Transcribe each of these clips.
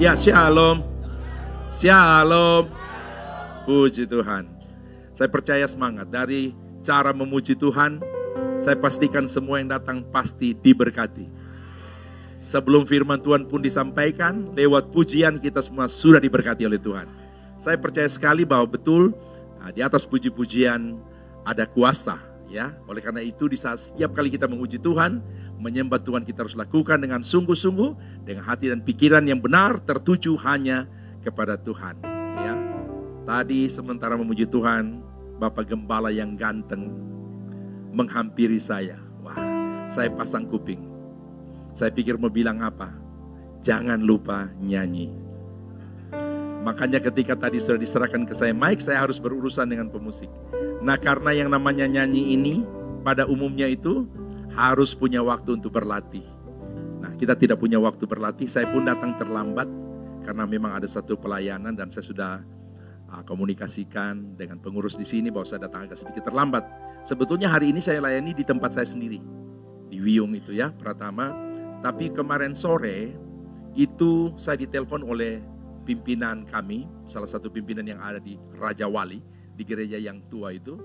Ya, shalom. Shalom. Puji Tuhan. Saya percaya semangat dari cara memuji Tuhan. Saya pastikan semua yang datang pasti diberkati. Sebelum firman Tuhan pun disampaikan, lewat pujian kita semua sudah diberkati oleh Tuhan. Saya percaya sekali bahwa betul di atas puji-pujian ada kuasa. Ya, oleh karena itu di saat setiap kali kita memuji Tuhan, menyembah Tuhan, kita harus lakukan dengan sungguh-sungguh, dengan hati dan pikiran yang benar, tertuju hanya kepada Tuhan. Ya, tadi sementara memuji Tuhan, Bapak Gembala yang ganteng menghampiri saya. Wah, saya pasang kuping. Saya pikir mau bilang apa? Jangan lupa nyanyi. Makanya ketika tadi sudah diserahkan ke saya mic, saya harus berurusan dengan pemusik. Nah, karena yang namanya nyanyi ini pada umumnya itu harus punya waktu untuk berlatih. Nah, kita tidak punya waktu berlatih. Saya pun datang terlambat karena memang ada satu pelayanan dan saya sudah komunikasikan dengan pengurus di sini bahwa saya datang agak sedikit terlambat. Sebetulnya hari ini saya layani di tempat saya sendiri, di Wiyung itu ya, Pratama. Tapi kemarin sore itu saya ditelepon oleh pimpinan kami, salah satu pimpinan yang ada di Raja Wali, di gereja yang tua itu,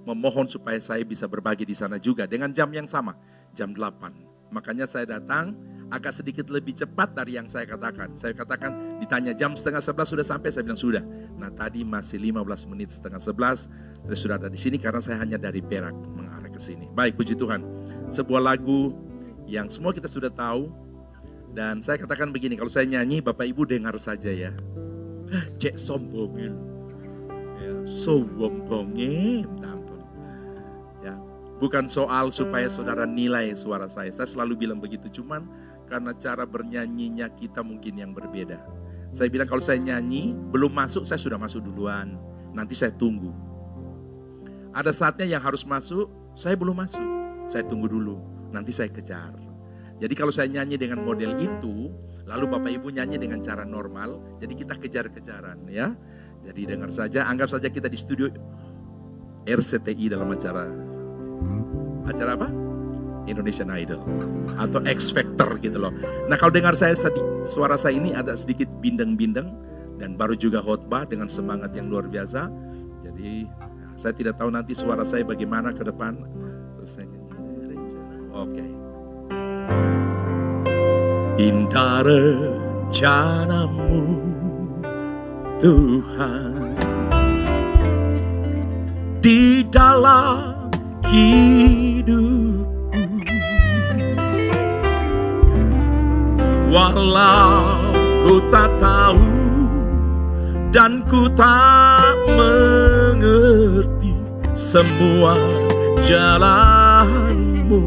memohon supaya saya bisa berbagi di sana juga dengan jam yang sama, jam 8. Makanya saya datang agak sedikit lebih cepat dari yang saya katakan. Saya katakan ditanya jam 10:30 sudah sampai, saya bilang sudah. Nah, tadi masih 15 menit 10:30, saya sudah ada di sini karena saya hanya dari Perak mengarah ke sini. Baik, puji Tuhan. Sebuah lagu yang semua kita sudah tahu. Dan saya katakan begini, kalau saya nyanyi, Bapak Ibu dengar saja ya. Cek sombongin. Ya, sombongin, ampun. Ya, bukan soal supaya saudara nilai suara saya. Saya selalu bilang begitu, cuman karena cara bernyanyinya kita mungkin yang berbeda. Saya bilang kalau saya nyanyi, belum masuk, saya sudah masuk duluan. Nanti saya tunggu. Ada saatnya yang harus masuk, saya belum masuk. Saya tunggu dulu, nanti saya kejar. Jadi kalau saya nyanyi dengan model itu, lalu Bapak Ibu nyanyi dengan cara normal, jadi kita kejar-kejaran ya. Jadi dengar saja, anggap saja kita di studio RCTI dalam acara apa? Indonesian Idol atau X Factor gitu loh. Nah, kalau dengar saya suara saya ini ada sedikit bindeng-bindeng dan baru juga khotbah dengan semangat yang luar biasa. Jadi saya tidak tahu nanti suara saya bagaimana ke depan. Terus saya nyanyi. Oke. Indah rencanamu Tuhan di dalam hidupku, walau ku tak tahu dan ku tak mengerti semua jalanmu.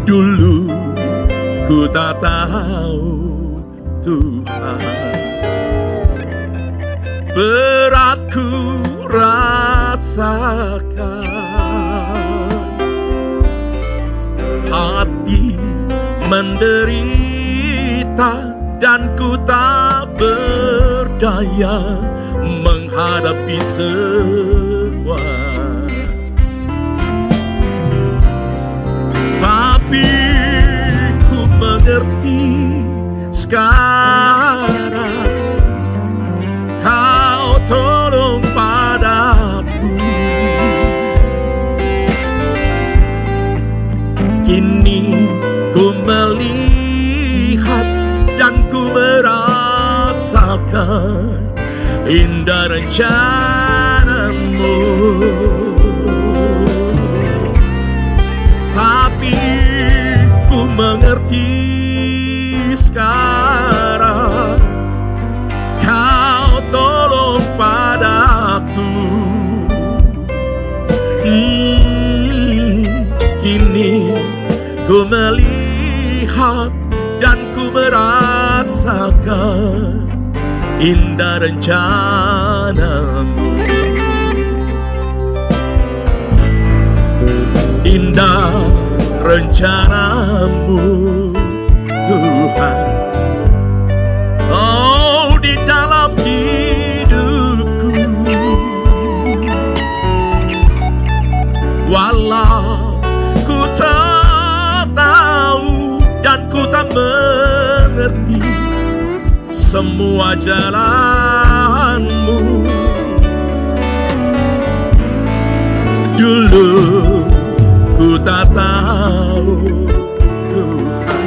Dulu ku tak tahu Tuhan, berat ku rasakan, hati menderita dan ku tak berdaya menghadapi semua. Tapi ku mengerti sekarang, Kau tolong padaku. Kini ku melihat dan ku merasakan indah rencanamu. Tapi ku mengerti sekarang, Kau tolong padaku. Kini ku melihat dan ku merasakan indah rencanamu. Indah rencanamu Tuhan, oh di dalam hidupku, walau ku tak tahu jalanmu. Dulu ku tak tahu Tuhan,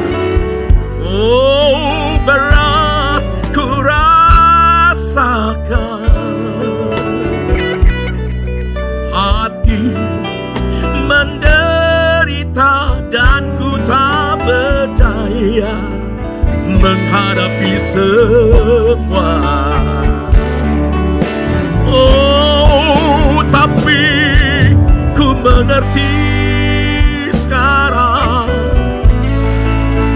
oh berat ku rasakan, hati menderita dan ku tak berdaya menghadapi semua. Oh, tapi ku mengerti sekarang,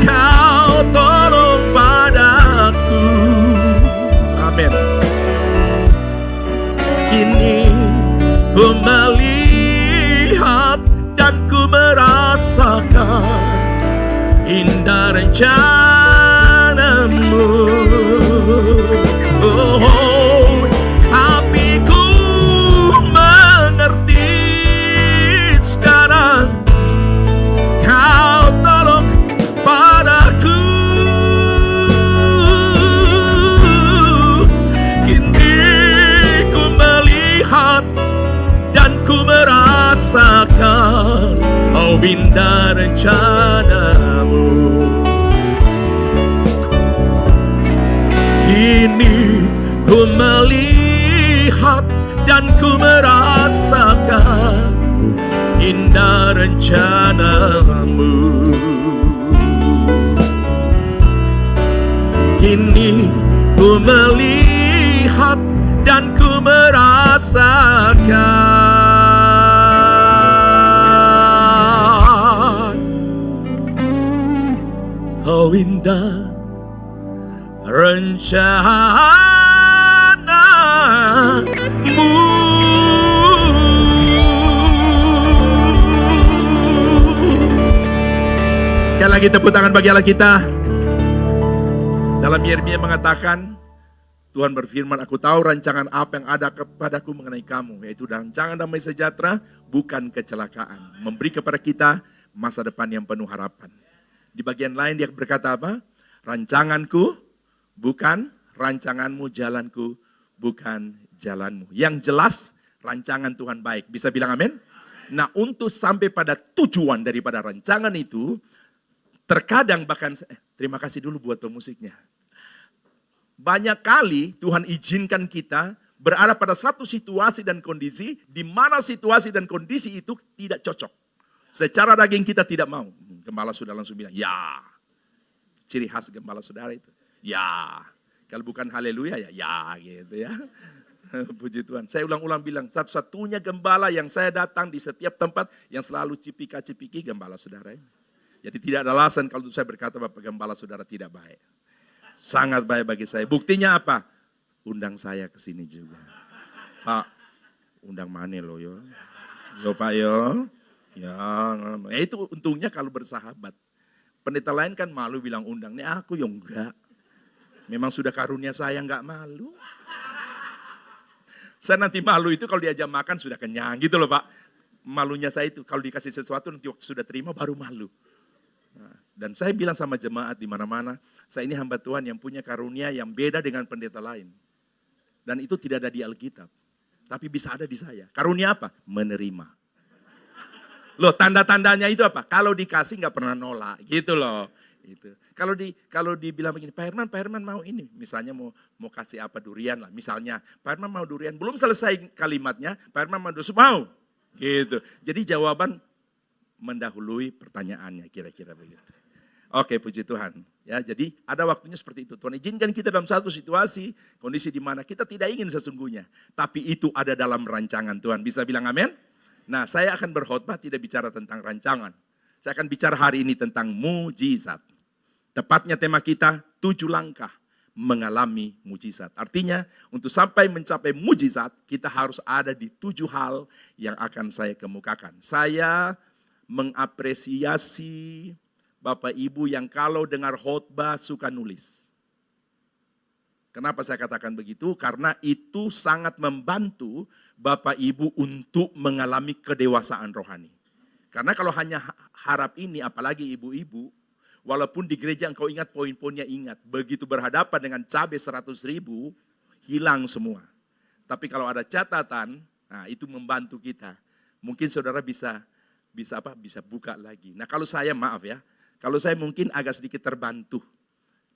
Kau tolong padaku. Amin. Kini ku melihat dan ku merasakan indah rencanamu. Oh, tapi ku mengerti sekarang, Kau tolong padaku. Kini ku melihat dan ku merasakan, oh indah rencanamu. Kini ku melihat dan ku merasakan indah rencanamu. Kini ku melihat dan ku merasakan, oh indah rencanamu. Sekali lagi tepuk tangan bagi Allah kita. Dalam Yeremia mengatakan, Tuhan berfirman, aku tahu rancangan apa yang ada kepadaku mengenai kamu, yaitu rancangan damai sejahtera, bukan kecelakaan, memberi kepada kita masa depan yang penuh harapan. Di bagian lain dia berkata apa? Rancanganku bukan rancanganmu, jalanku bukan jalanmu. Yang jelas rancangan Tuhan baik. Bisa bilang amin? Nah, untuk sampai pada tujuan daripada rancangan itu, terkadang bahkan, terima kasih dulu buat pemusiknya. Banyak kali Tuhan izinkan kita berada pada satu situasi dan kondisi, di mana situasi dan kondisi itu tidak cocok. Secara daging kita tidak mau. Gembala sudah langsung bilang, ya. Ciri khas gembala saudara itu. Ya, kalau bukan haleluya ya gitu ya. Puji Tuhan. Saya ulang-ulang bilang, satu-satunya gembala yang saya datang di setiap tempat yang selalu cipika-cipiki gembala saudara. Jadi tidak ada alasan kalau saya berkata bahwa gembala saudara tidak baik. Sangat baik bagi saya. Buktinya apa? Undang saya ke sini juga. Pak, undang mana lo yo? Yo Pak yo. Ya, itu untungnya kalau bersahabat. Pendeta lain kan malu bilang undang. Ini aku yang enggak. Memang sudah karunia saya enggak malu. Saya nanti malu itu kalau diajak makan sudah kenyang gitu loh Pak. Malunya saya itu kalau dikasih sesuatu nanti waktu sudah terima baru malu. Nah, dan saya bilang sama jemaat di mana-mana, saya ini hamba Tuhan yang punya karunia yang beda dengan pendeta lain. Dan itu tidak ada di Alkitab. Tapi bisa ada di saya. Karunia apa? Menerima. Loh, tanda-tandanya itu apa? Kalau dikasih nggak pernah nolak, gitu loh. Itu. Kalau dibilang begini, Pak Herman mau ini, misalnya mau kasih apa durian lah, misalnya Pak Herman mau durian, belum selesai kalimatnya, Pak Herman mau durian, mau, gitu. Jadi jawaban mendahului pertanyaannya, kira-kira begitu. Oke, puji Tuhan. Ya, jadi ada waktunya seperti itu. Tuhan izinkan kita dalam satu situasi, kondisi di mana kita tidak ingin sesungguhnya, tapi itu ada dalam rancangan Tuhan. Bisa bilang amin? Nah, saya akan berkhotbah tidak bicara tentang rancangan. Saya akan bicara hari ini tentang mujizat. Tepatnya tema kita 7 langkah mengalami mujizat. Artinya untuk sampai mencapai mujizat kita harus ada di 7 hal yang akan saya kemukakan. Saya mengapresiasi Bapak Ibu yang kalau dengar khotbah suka nulis. Kenapa saya katakan begitu? Karena itu sangat membantu Bapak Ibu untuk mengalami kedewasaan rohani. Karena kalau hanya harap ini, apalagi ibu-ibu, Walaupun di gereja engkau ingat poin-poinnya ingat. Begitu berhadapan dengan cabai 100.000, hilang semua. Tapi kalau ada catatan, nah itu membantu kita. Mungkin saudara bisa buka lagi. Nah kalau saya maaf ya, kalau saya mungkin agak sedikit terbantu.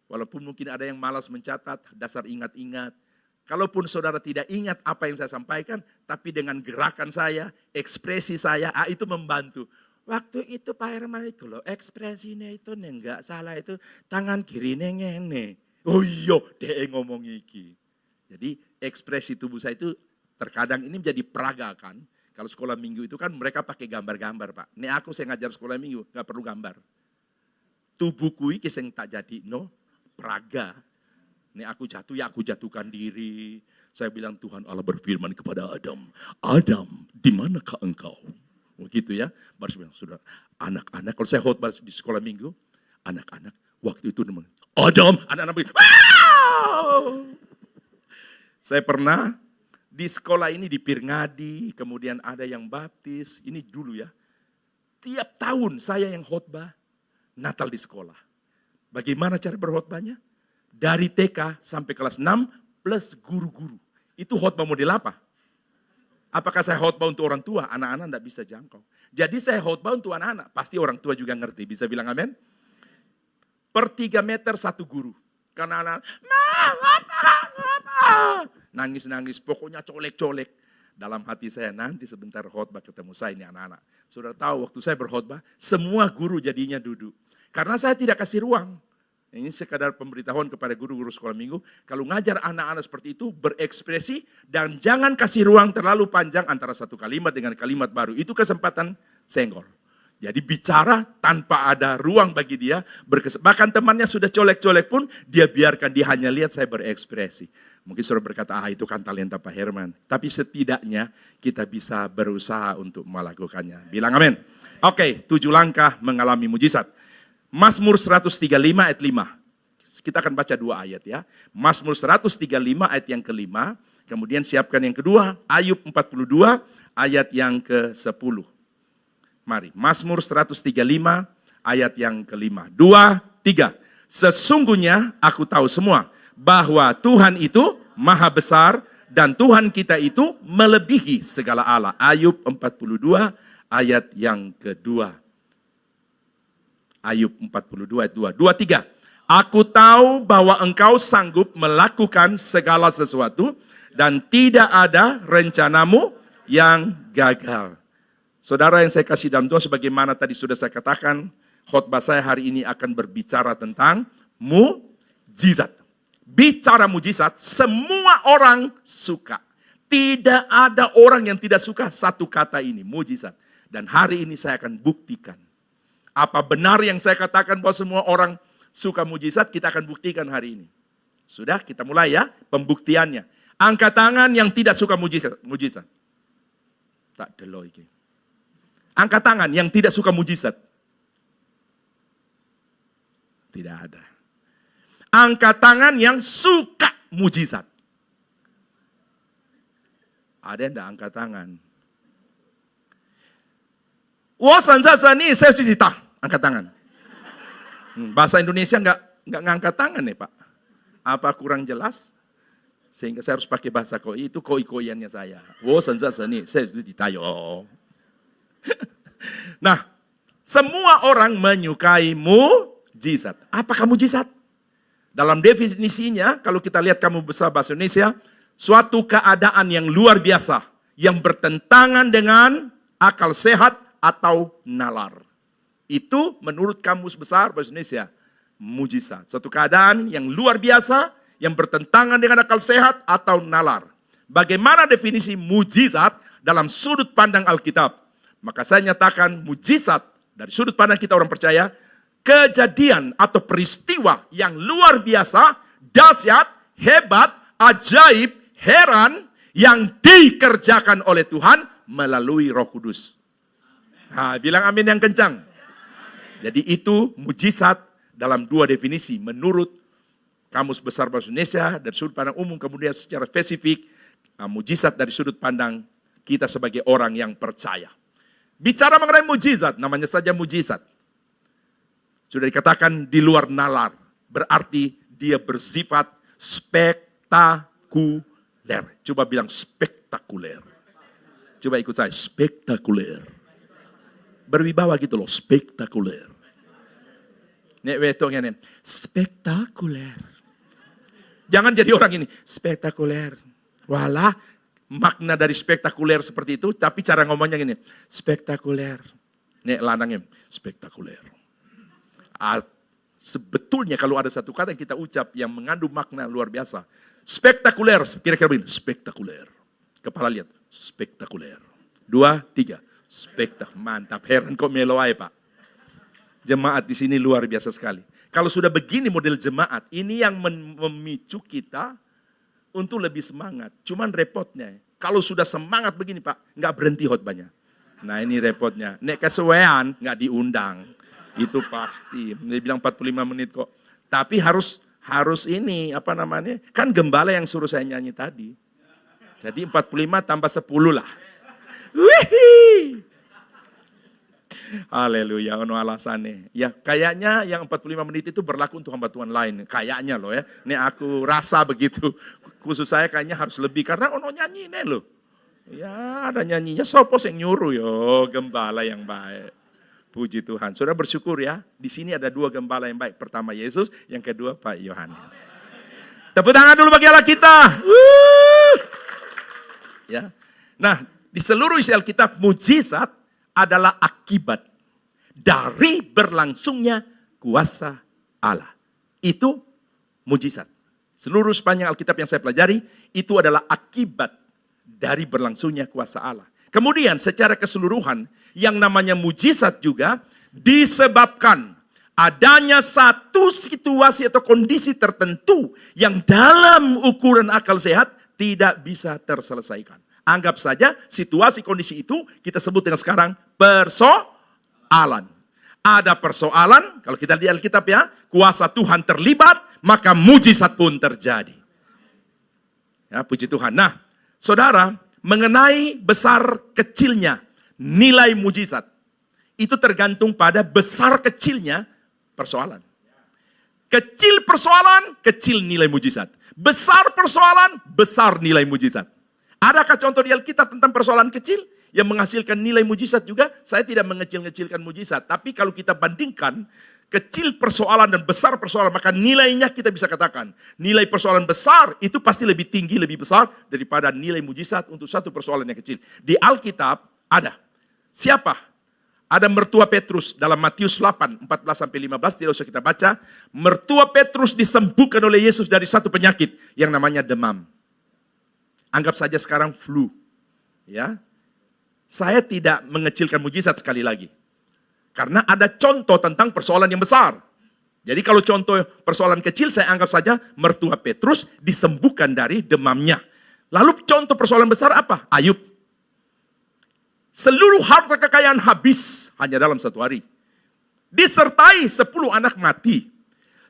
Walaupun mungkin ada yang malas mencatat, dasar ingat-ingat. Kalaupun saudara tidak ingat apa yang saya sampaikan, tapi dengan gerakan saya, ekspresi saya, itu membantu. Waktu itu Pak Herman itu loh, ekspresinya itu enggak salah itu, tangan kirinya ngene. Oh iya, dia ngomong iki. Jadi ekspresi tubuh saya itu terkadang ini menjadi peragakan. Kalau sekolah minggu itu kan mereka pakai gambar-gambar Pak. Ini aku saya ngajar sekolah minggu, gak perlu gambar. Tubuhku iki sing tak jadi no, peraga. Ini aku jatuh, ya aku jatuhkan diri. Saya bilang Tuhan Allah berfirman kepada Adam, Adam, di manakah engkau? Begitu ya. Baru saya bilang, saudara, anak-anak, kalau saya khotbah di sekolah minggu, anak-anak, waktu itu Adam, anak-anak begini, wow! Saya pernah di sekolah ini di Pirngadi, kemudian ada yang baptis, ini dulu ya. Tiap tahun saya yang khotbah Natal di sekolah. Bagaimana cara berkhotbahnya? Dari TK sampai kelas 6 plus guru-guru. Itu khotbah model apa? Apakah saya khotbah untuk orang tua? Anak-anak tidak bisa jangkau. Jadi saya khotbah untuk anak-anak. Pasti orang tua juga ngerti. Bisa bilang amin? Per 3 meter satu guru. Karena anak, nangis-nangis, pokoknya colek-colek. Dalam hati saya nanti sebentar khotbah ketemu saya ini anak-anak. Saudara tahu waktu saya berkhotbah, semua guru jadinya duduk. Karena saya tidak kasih ruang. Ini sekadar pemberitahuan kepada guru-guru sekolah minggu. Kalau ngajar anak-anak seperti itu, berekspresi dan jangan kasih ruang terlalu panjang antara satu kalimat dengan kalimat baru. Itu kesempatan senggol. Jadi bicara tanpa ada ruang bagi dia. Bahkan temannya sudah colek-colek pun, dia biarkan, dia hanya lihat saya berekspresi. Mungkin saudara berkata, itu kan talenta Pak Herman. Tapi setidaknya kita bisa berusaha untuk melakukannya. Bilang amin. Oke, 7 langkah mengalami mujizat. Mazmur 135 ayat 5. Kita akan baca 2 ayat ya. Mazmur 135 ayat yang ke-5. Kemudian siapkan yang kedua, Ayub 42 ayat yang ke-10. Mari, Mazmur 135 ayat yang ke-5. 2, 3. Sesungguhnya aku tahu semua bahwa Tuhan itu maha besar dan Tuhan kita itu melebihi segala Allah. Ayub 42 ayat yang kedua. Ayub 42 ayat 2. 2, 3. Aku tahu bahwa engkau sanggup melakukan segala sesuatu dan tidak ada rencanamu yang gagal. Saudara yang saya kasih dalam Tuhan, sebagaimana tadi sudah saya katakan, khotbah saya hari ini akan berbicara tentang mujizat. Bicara mujizat, semua orang suka. Tidak ada orang yang tidak suka satu kata ini, mujizat. Dan hari ini saya akan buktikan. Apa benar yang saya katakan bahwa semua orang suka mujizat, kita akan buktikan hari ini. Sudah, kita mulai ya pembuktiannya. Angkat tangan yang tidak suka mujizat. Tak delo iki. Angkat tangan yang tidak suka mujizat. Tidak ada. Angkat tangan yang suka mujizat. Ada yang tidak angkat tangan? Saya cerita. Angkat tangan. Bahasa Indonesia nggak ngangkat tangan nih Pak. Apa kurang jelas? Sehingga saya harus pakai bahasa koi, itu koi-koiannya saya. Saya ditayo. Nah, semua orang menyukai mujizat. Apakah mujizat? Dalam definisinya, kalau kita lihat kamu besar bahasa Indonesia, suatu keadaan yang luar biasa, yang bertentangan dengan akal sehat atau nalar. Itu menurut kamus besar bahasa Indonesia, mujizat. Suatu keadaan yang luar biasa, yang bertentangan dengan akal sehat atau nalar. Bagaimana definisi mujizat dalam sudut pandang Alkitab? Maka saya nyatakan mujizat dari sudut pandang kita orang percaya, kejadian atau peristiwa yang luar biasa, dahsyat, hebat, ajaib, heran, yang dikerjakan oleh Tuhan melalui Roh Kudus. Nah, bilang amin yang kencang. Jadi itu mujizat dalam 2 definisi menurut Kamus Besar Bahasa Indonesia dari sudut pandang umum, kemudian secara spesifik mujizat dari sudut pandang kita sebagai orang yang percaya. Bicara mengenai mujizat, namanya saja mujizat. Sudah dikatakan di luar nalar. Berarti dia bersifat spektakuler. Coba bilang spektakuler. Coba ikut saya, spektakuler. Berwibawa gitu loh, spektakuler. Nek wetong ini, spektakuler. Jangan jadi orang ini, spektakuler. Walah, makna dari spektakuler seperti itu, tapi cara ngomongnya gini, spektakuler. Nek lanangnya, spektakuler. Sebetulnya kalau ada satu kata yang kita ucap yang mengandung makna luar biasa. Spektakuler, kira-kira begini, spektakuler. Kepala lihat, spektakuler. 2, 3, mantap, heran kok meloai Pak. Jemaat di sini luar biasa sekali. Kalau sudah begini model jemaat, ini yang memicu kita untuk lebih semangat. Cuman repotnya, kalau sudah semangat begini Pak, nggak berhenti khotbahnya. Nah ini repotnya, nek kesewean nggak diundang. Itu pasti, dia bilang 45 menit kok. Tapi harus ini, apa namanya, kan gembala yang suruh saya nyanyi tadi. Jadi 45 tambah 10 lah. Wih. Haleluya, ono alasannya. Ya kayaknya yang 45 menit itu berlaku untuk hamba Tuhan lain. Kayaknya loh ya, ini aku rasa begitu. Khusus saya kayaknya harus lebih, karena ono nyanyi nih loh. Ya ada nyanyinya, sopos yang nyuruh yo, gembala yang baik. Puji Tuhan. Saudara bersyukur ya. Di sini ada 2 gembala yang baik. Pertama Yesus, yang kedua Pak Yohanes. Tepuk tangan dulu bagi Allah kita. Ya. Nah, di seluruh isi Alkitab mujizat adalah akibat dari berlangsungnya kuasa Allah. Itu mujizat. Seluruh sepanjang Alkitab yang saya pelajari itu adalah akibat dari berlangsungnya kuasa Allah. Kemudian secara keseluruhan yang namanya mujizat juga disebabkan adanya satu situasi atau kondisi tertentu yang dalam ukuran akal sehat tidak bisa terselesaikan. Anggap saja situasi kondisi itu kita sebut dengan sekarang persoalan. Ada persoalan, kalau kita lihat Alkitab ya, kuasa Tuhan terlibat, maka mujizat pun terjadi. Ya, puji Tuhan. Nah, saudara, mengenai besar kecilnya nilai mujizat, itu tergantung pada besar kecilnya persoalan. Kecil persoalan, kecil nilai mujizat. Besar persoalan, besar nilai mujizat. Adakah contoh di Alkitab tentang persoalan kecil yang menghasilkan nilai mujizat juga? Saya tidak mengecil-ngecilkan mujizat, tapi kalau kita bandingkan kecil persoalan dan besar persoalan, maka nilainya kita bisa katakan nilai persoalan besar itu pasti lebih tinggi, lebih besar daripada nilai mujizat untuk satu persoalan yang kecil. Di Alkitab ada. Siapa? Ada mertua Petrus dalam Matius 8, 14-15, tidak usah kita baca. Mertua Petrus disembuhkan oleh Yesus dari satu penyakit yang namanya demam. Anggap saja sekarang flu. Ya, saya tidak mengecilkan mujizat sekali lagi. Karena ada contoh tentang persoalan yang besar. Jadi kalau contoh persoalan kecil, saya anggap saja mertua Petrus disembuhkan dari demamnya. Lalu contoh persoalan besar apa? Ayub. Seluruh harta kekayaan habis hanya dalam 1 hari. Disertai 10 anak mati.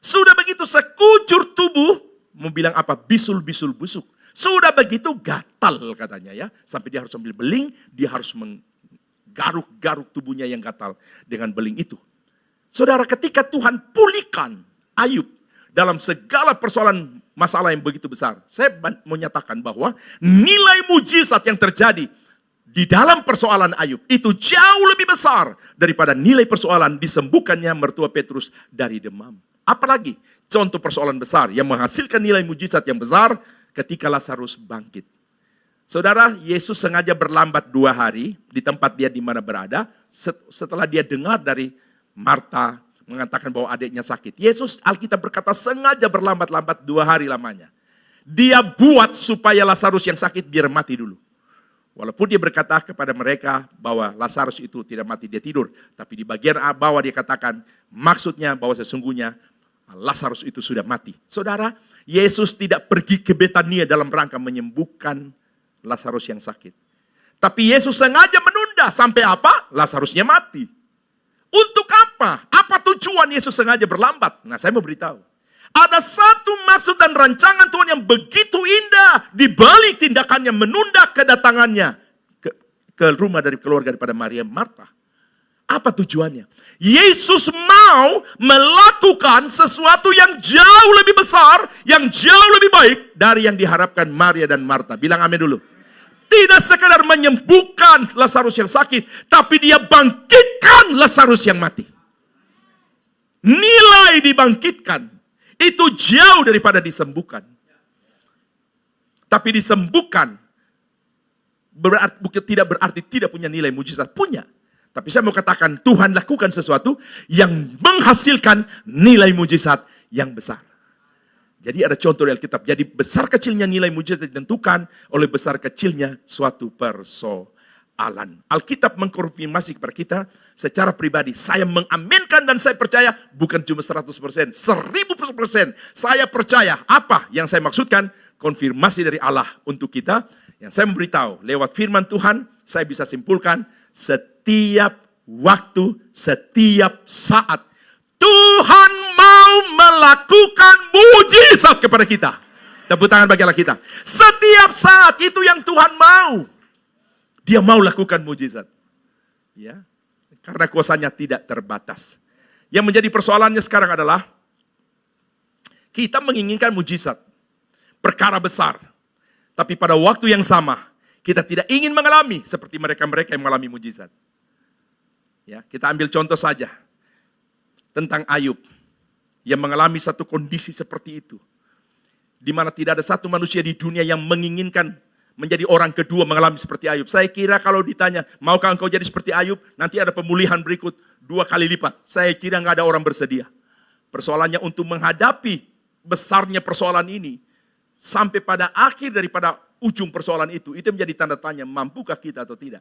Sudah begitu sekujur tubuh, mau bilang apa? Bisul-bisul busuk. Sudah begitu gatal katanya ya. Sampai dia harus ambil beling, dia harus menggaruk-garuk tubuhnya yang gatal dengan beling itu. Saudara, ketika Tuhan pulihkan Ayub dalam segala persoalan masalah yang begitu besar, saya menyatakan bahwa nilai mujizat yang terjadi di dalam persoalan Ayub itu jauh lebih besar daripada nilai persoalan disembuhkannya mertua Petrus dari demam. Apalagi contoh persoalan besar yang menghasilkan nilai mujizat yang besar ketika Lazarus bangkit. Saudara, Yesus sengaja berlambat 2 hari di tempat dia di mana berada setelah dia dengar dari Marta mengatakan bahwa adiknya sakit. Yesus, Alkitab berkata, sengaja berlambat-lambat 2 hari lamanya. Dia buat supaya Lazarus yang sakit biar mati dulu. Walaupun dia berkata kepada mereka bahwa Lazarus itu tidak mati, dia tidur. Tapi di bagian bawah dia katakan, maksudnya bahwa sesungguhnya Lazarus itu sudah mati. Saudara, Yesus tidak pergi ke Betania dalam rangka menyembuhkan Lazarus yang sakit. Tapi Yesus sengaja menunda sampai apa? Lazarusnya mati. Untuk apa? Apa tujuan Yesus sengaja berlambat? Nah, saya mau beritahu. Ada satu maksud dan rancangan Tuhan yang begitu indah di balik tindakannya menunda kedatangannya ke rumah dari keluarga daripada Maria Marta. Apa tujuannya? Yesus mau melakukan sesuatu yang jauh lebih besar, yang jauh lebih baik dari yang diharapkan Maria dan Marta. Bilang amin dulu. Tidak sekadar menyembuhkan Lazarus yang sakit, tapi dia bangkitkan Lazarus yang mati. Nilai dibangkitkan itu jauh daripada disembuhkan. Tapi disembuhkan tidak berarti tidak punya nilai mujizat. Punya. Tapi saya mau katakan Tuhan lakukan sesuatu yang menghasilkan nilai mujizat yang besar. Jadi ada contoh dari Alkitab. Jadi besar kecilnya nilai mujizat ditentukan oleh besar kecilnya suatu persoalan. Alkitab mengkonfirmasi kepada kita secara pribadi. Saya mengaminkan dan saya percaya bukan cuma 100%, 1000%. Saya percaya. Apa yang saya maksudkan? Konfirmasi dari Allah untuk kita. Yang saya memberitahu lewat firman Tuhan, saya bisa simpulkan setiap waktu, setiap saat Tuhan mau melakukan mujizat kepada kita. Tepuk tangan bagi Allah kita. Setiap saat itu yang Tuhan mau. Dia mau lakukan mujizat. Ya. Karena kuasanya tidak terbatas. Yang menjadi persoalannya sekarang adalah kita menginginkan mujizat. Perkara besar. Tapi pada waktu yang sama, kita tidak ingin mengalami seperti mereka-mereka yang mengalami mujizat. Ya, kita ambil contoh saja tentang Ayub yang mengalami satu kondisi seperti itu, di mana tidak ada satu manusia di dunia yang menginginkan menjadi orang kedua mengalami seperti Ayub. Saya kira kalau ditanya, maukah engkau jadi seperti Ayub? Nanti ada pemulihan berikut 2 kali lipat. Saya kira nggak ada orang bersedia. Persoalannya untuk menghadapi besarnya persoalan ini, sampai pada akhir daripada ujung persoalan itu menjadi tanda tanya, mampukah kita atau tidak.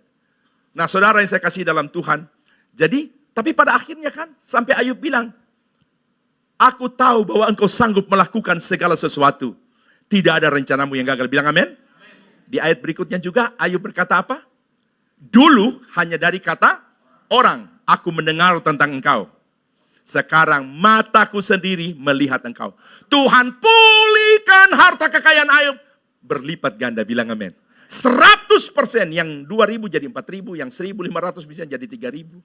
Nah saudara yang saya kasih dalam Tuhan, jadi, tapi pada akhirnya kan, sampai Ayub bilang, aku tahu bahwa engkau sanggup melakukan segala sesuatu. Tidak ada rencanamu yang gagal. Bilang amin. Di ayat berikutnya juga, Ayub berkata apa? Dulu hanya dari kata orang, aku mendengar tentang engkau. Sekarang mataku sendiri melihat engkau. Tuhan pulihkan harta kekayaan Ayub. Berlipat ganda, bilang amin. 100%, yang 2.000 jadi 4.000, yang 1.500 bisa jadi 3.000.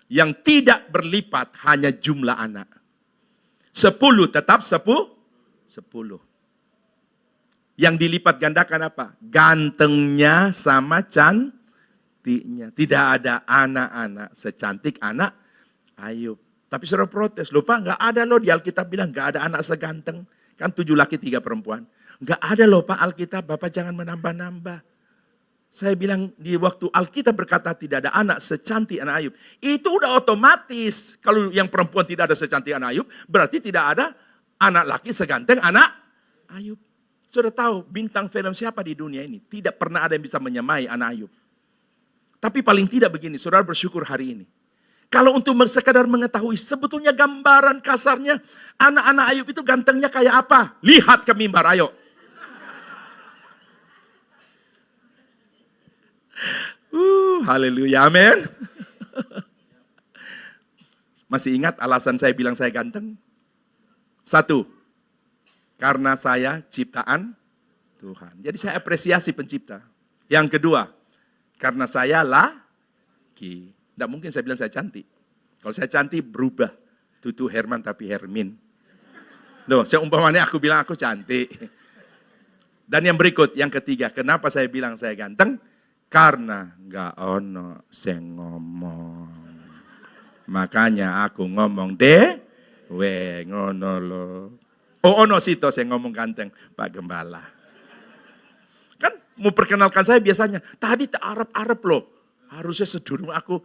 Yang tidak berlipat hanya jumlah anak. 10 tetap 10. Yang dilipat gandakan apa? Gantengnya sama cantiknya. Tidak ada anak-anak secantik anak Ayub. Tapi saudara protes, lupa nggak ada loh di Alkitab bilang nggak ada anak seganteng. Kan 7 laki 3 perempuan. Nggak ada loh Pak Alkitab, Bapak jangan menambah-nambah. Saya bilang di waktu Alkitab berkata tidak ada anak secantik anak Ayub. Itu udah otomatis. Kalau yang perempuan tidak ada secantik anak Ayub, berarti tidak ada anak laki seganteng anak Ayub. Sudah tahu bintang film siapa di dunia ini? Tidak pernah ada yang bisa menyamai anak Ayub. Tapi paling tidak begini, saudara bersyukur hari ini. Kalau untuk sekadar mengetahui sebetulnya gambaran kasarnya anak-anak Ayub itu gantengnya kayak apa? Lihat ke mimbar, ayo. Haleluya, amin. Masih ingat alasan saya bilang saya ganteng? 1, karena saya ciptaan Tuhan. Jadi saya apresiasi pencipta. Yang kedua, karena saya laki. Tidak mungkin saya bilang saya cantik. Kalau saya cantik berubah. Tutu Herman tapi Hermin. Loh, saya umpamanya aku bilang aku cantik. Dan yang berikut, yang ketiga. Kenapa saya bilang saya ganteng? Karena gak ono sing ngomong. Makanya aku ngomong we ngono lo. Oh ono sito sing ngomong ganteng. Pak Gembala. Kan mau perkenalkan saya biasanya. Tadi Arab-Arab loh. Harusnya sedurung aku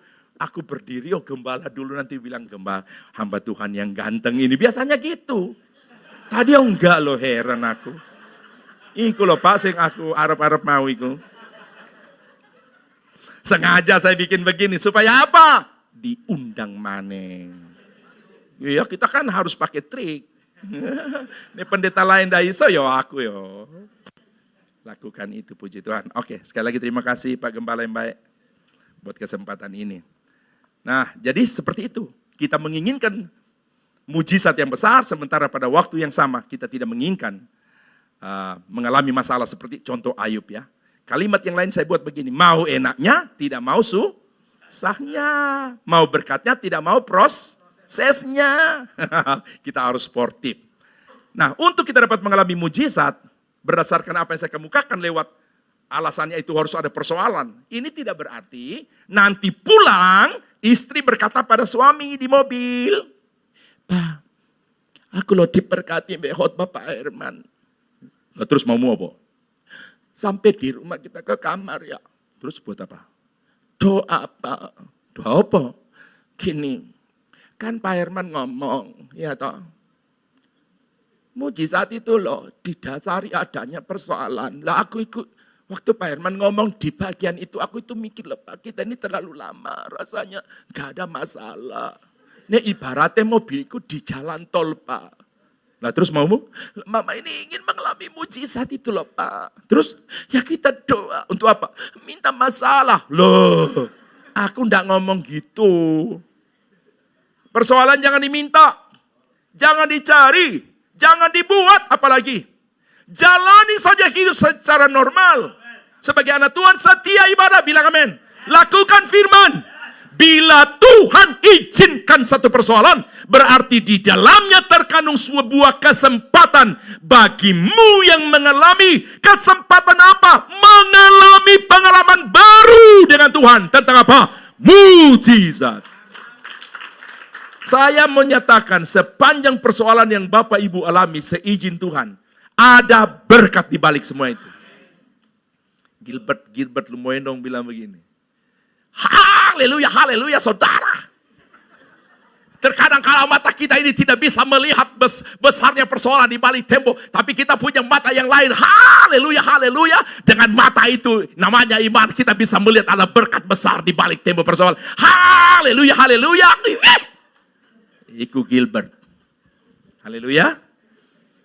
berdiri, gembala dulu nanti bilang gembala hamba Tuhan yang ganteng ini. Biasanya gitu. Tadi enggak loh, heran aku. Iku loh Pak, sing aku Arab-Arab mau iku. Sengaja saya bikin begini, supaya apa? Diundang maneh. Iya kita kan harus pakai trik. Ini pendeta lain dah iso yo aku yo. Lakukan itu, puji Tuhan. Oke, sekali lagi terima kasih Pak Gembala yang baik buat kesempatan ini. Nah, jadi seperti itu. Kita menginginkan mujizat yang besar, sementara pada waktu yang sama kita tidak menginginkan mengalami masalah seperti contoh Ayub ya. Kalimat yang lain saya buat begini, mau enaknya, tidak mau sahnya. Mau berkatnya, tidak mau prosesnya. Kita harus sportif. Nah, untuk kita dapat mengalami mujizat, berdasarkan apa yang saya kemukakan lewat alasannya itu harus ada persoalan. Ini tidak berarti nanti pulang, istri berkata pada suami di mobil, "Pak, aku lo diberkati khotbah Pak Herman." Nah, terus mau apa? Sampai di rumah kita ke kamar ya. Terus buat apa? Doa Pak. Doa apa? Gini, kan Pak Herman ngomong, ya toh. Mujizat itu loh didasari adanya persoalan. Lah aku ikut, waktu Pak Herman ngomong di bagian itu, aku itu mikir loh Pak, kita ini terlalu lama rasanya gak ada masalah. Ini ibaratnya mobilku di jalan tol Pak. Nah terus maumu? Mama ini ingin mengalami mujizat itu loh Pak. Terus ya kita doa untuk apa? Minta masalah. Loh, aku ndak ngomong gitu. Persoalan jangan diminta. Jangan dicari. Jangan dibuat apalagi. Jalani saja hidup secara normal. Sebagai anak Tuhan setia ibadah. Bilang amin. Lakukan firman. Bila Tuhan izinkan satu persoalan, berarti di dalamnya terkandung sebuah kesempatan bagimu yang mengalami kesempatan apa? Mengalami pengalaman baru dengan Tuhan. Tentang apa? Mujizat. Saya menyatakan sepanjang persoalan yang Bapak Ibu alami seizin Tuhan, ada berkat di balik semua itu. Gilbert Lumoendong bilang begini. Haleluya, haleluya saudara. Terkadang kalau mata kita ini tidak bisa melihat besarnya persoalan di balik tembok. Tapi kita punya mata yang lain. Haleluya, haleluya. Dengan mata itu namanya iman. Kita bisa melihat ada berkat besar di balik tembok persoalan. Haleluya, haleluya. Iku Gilbert. Haleluya.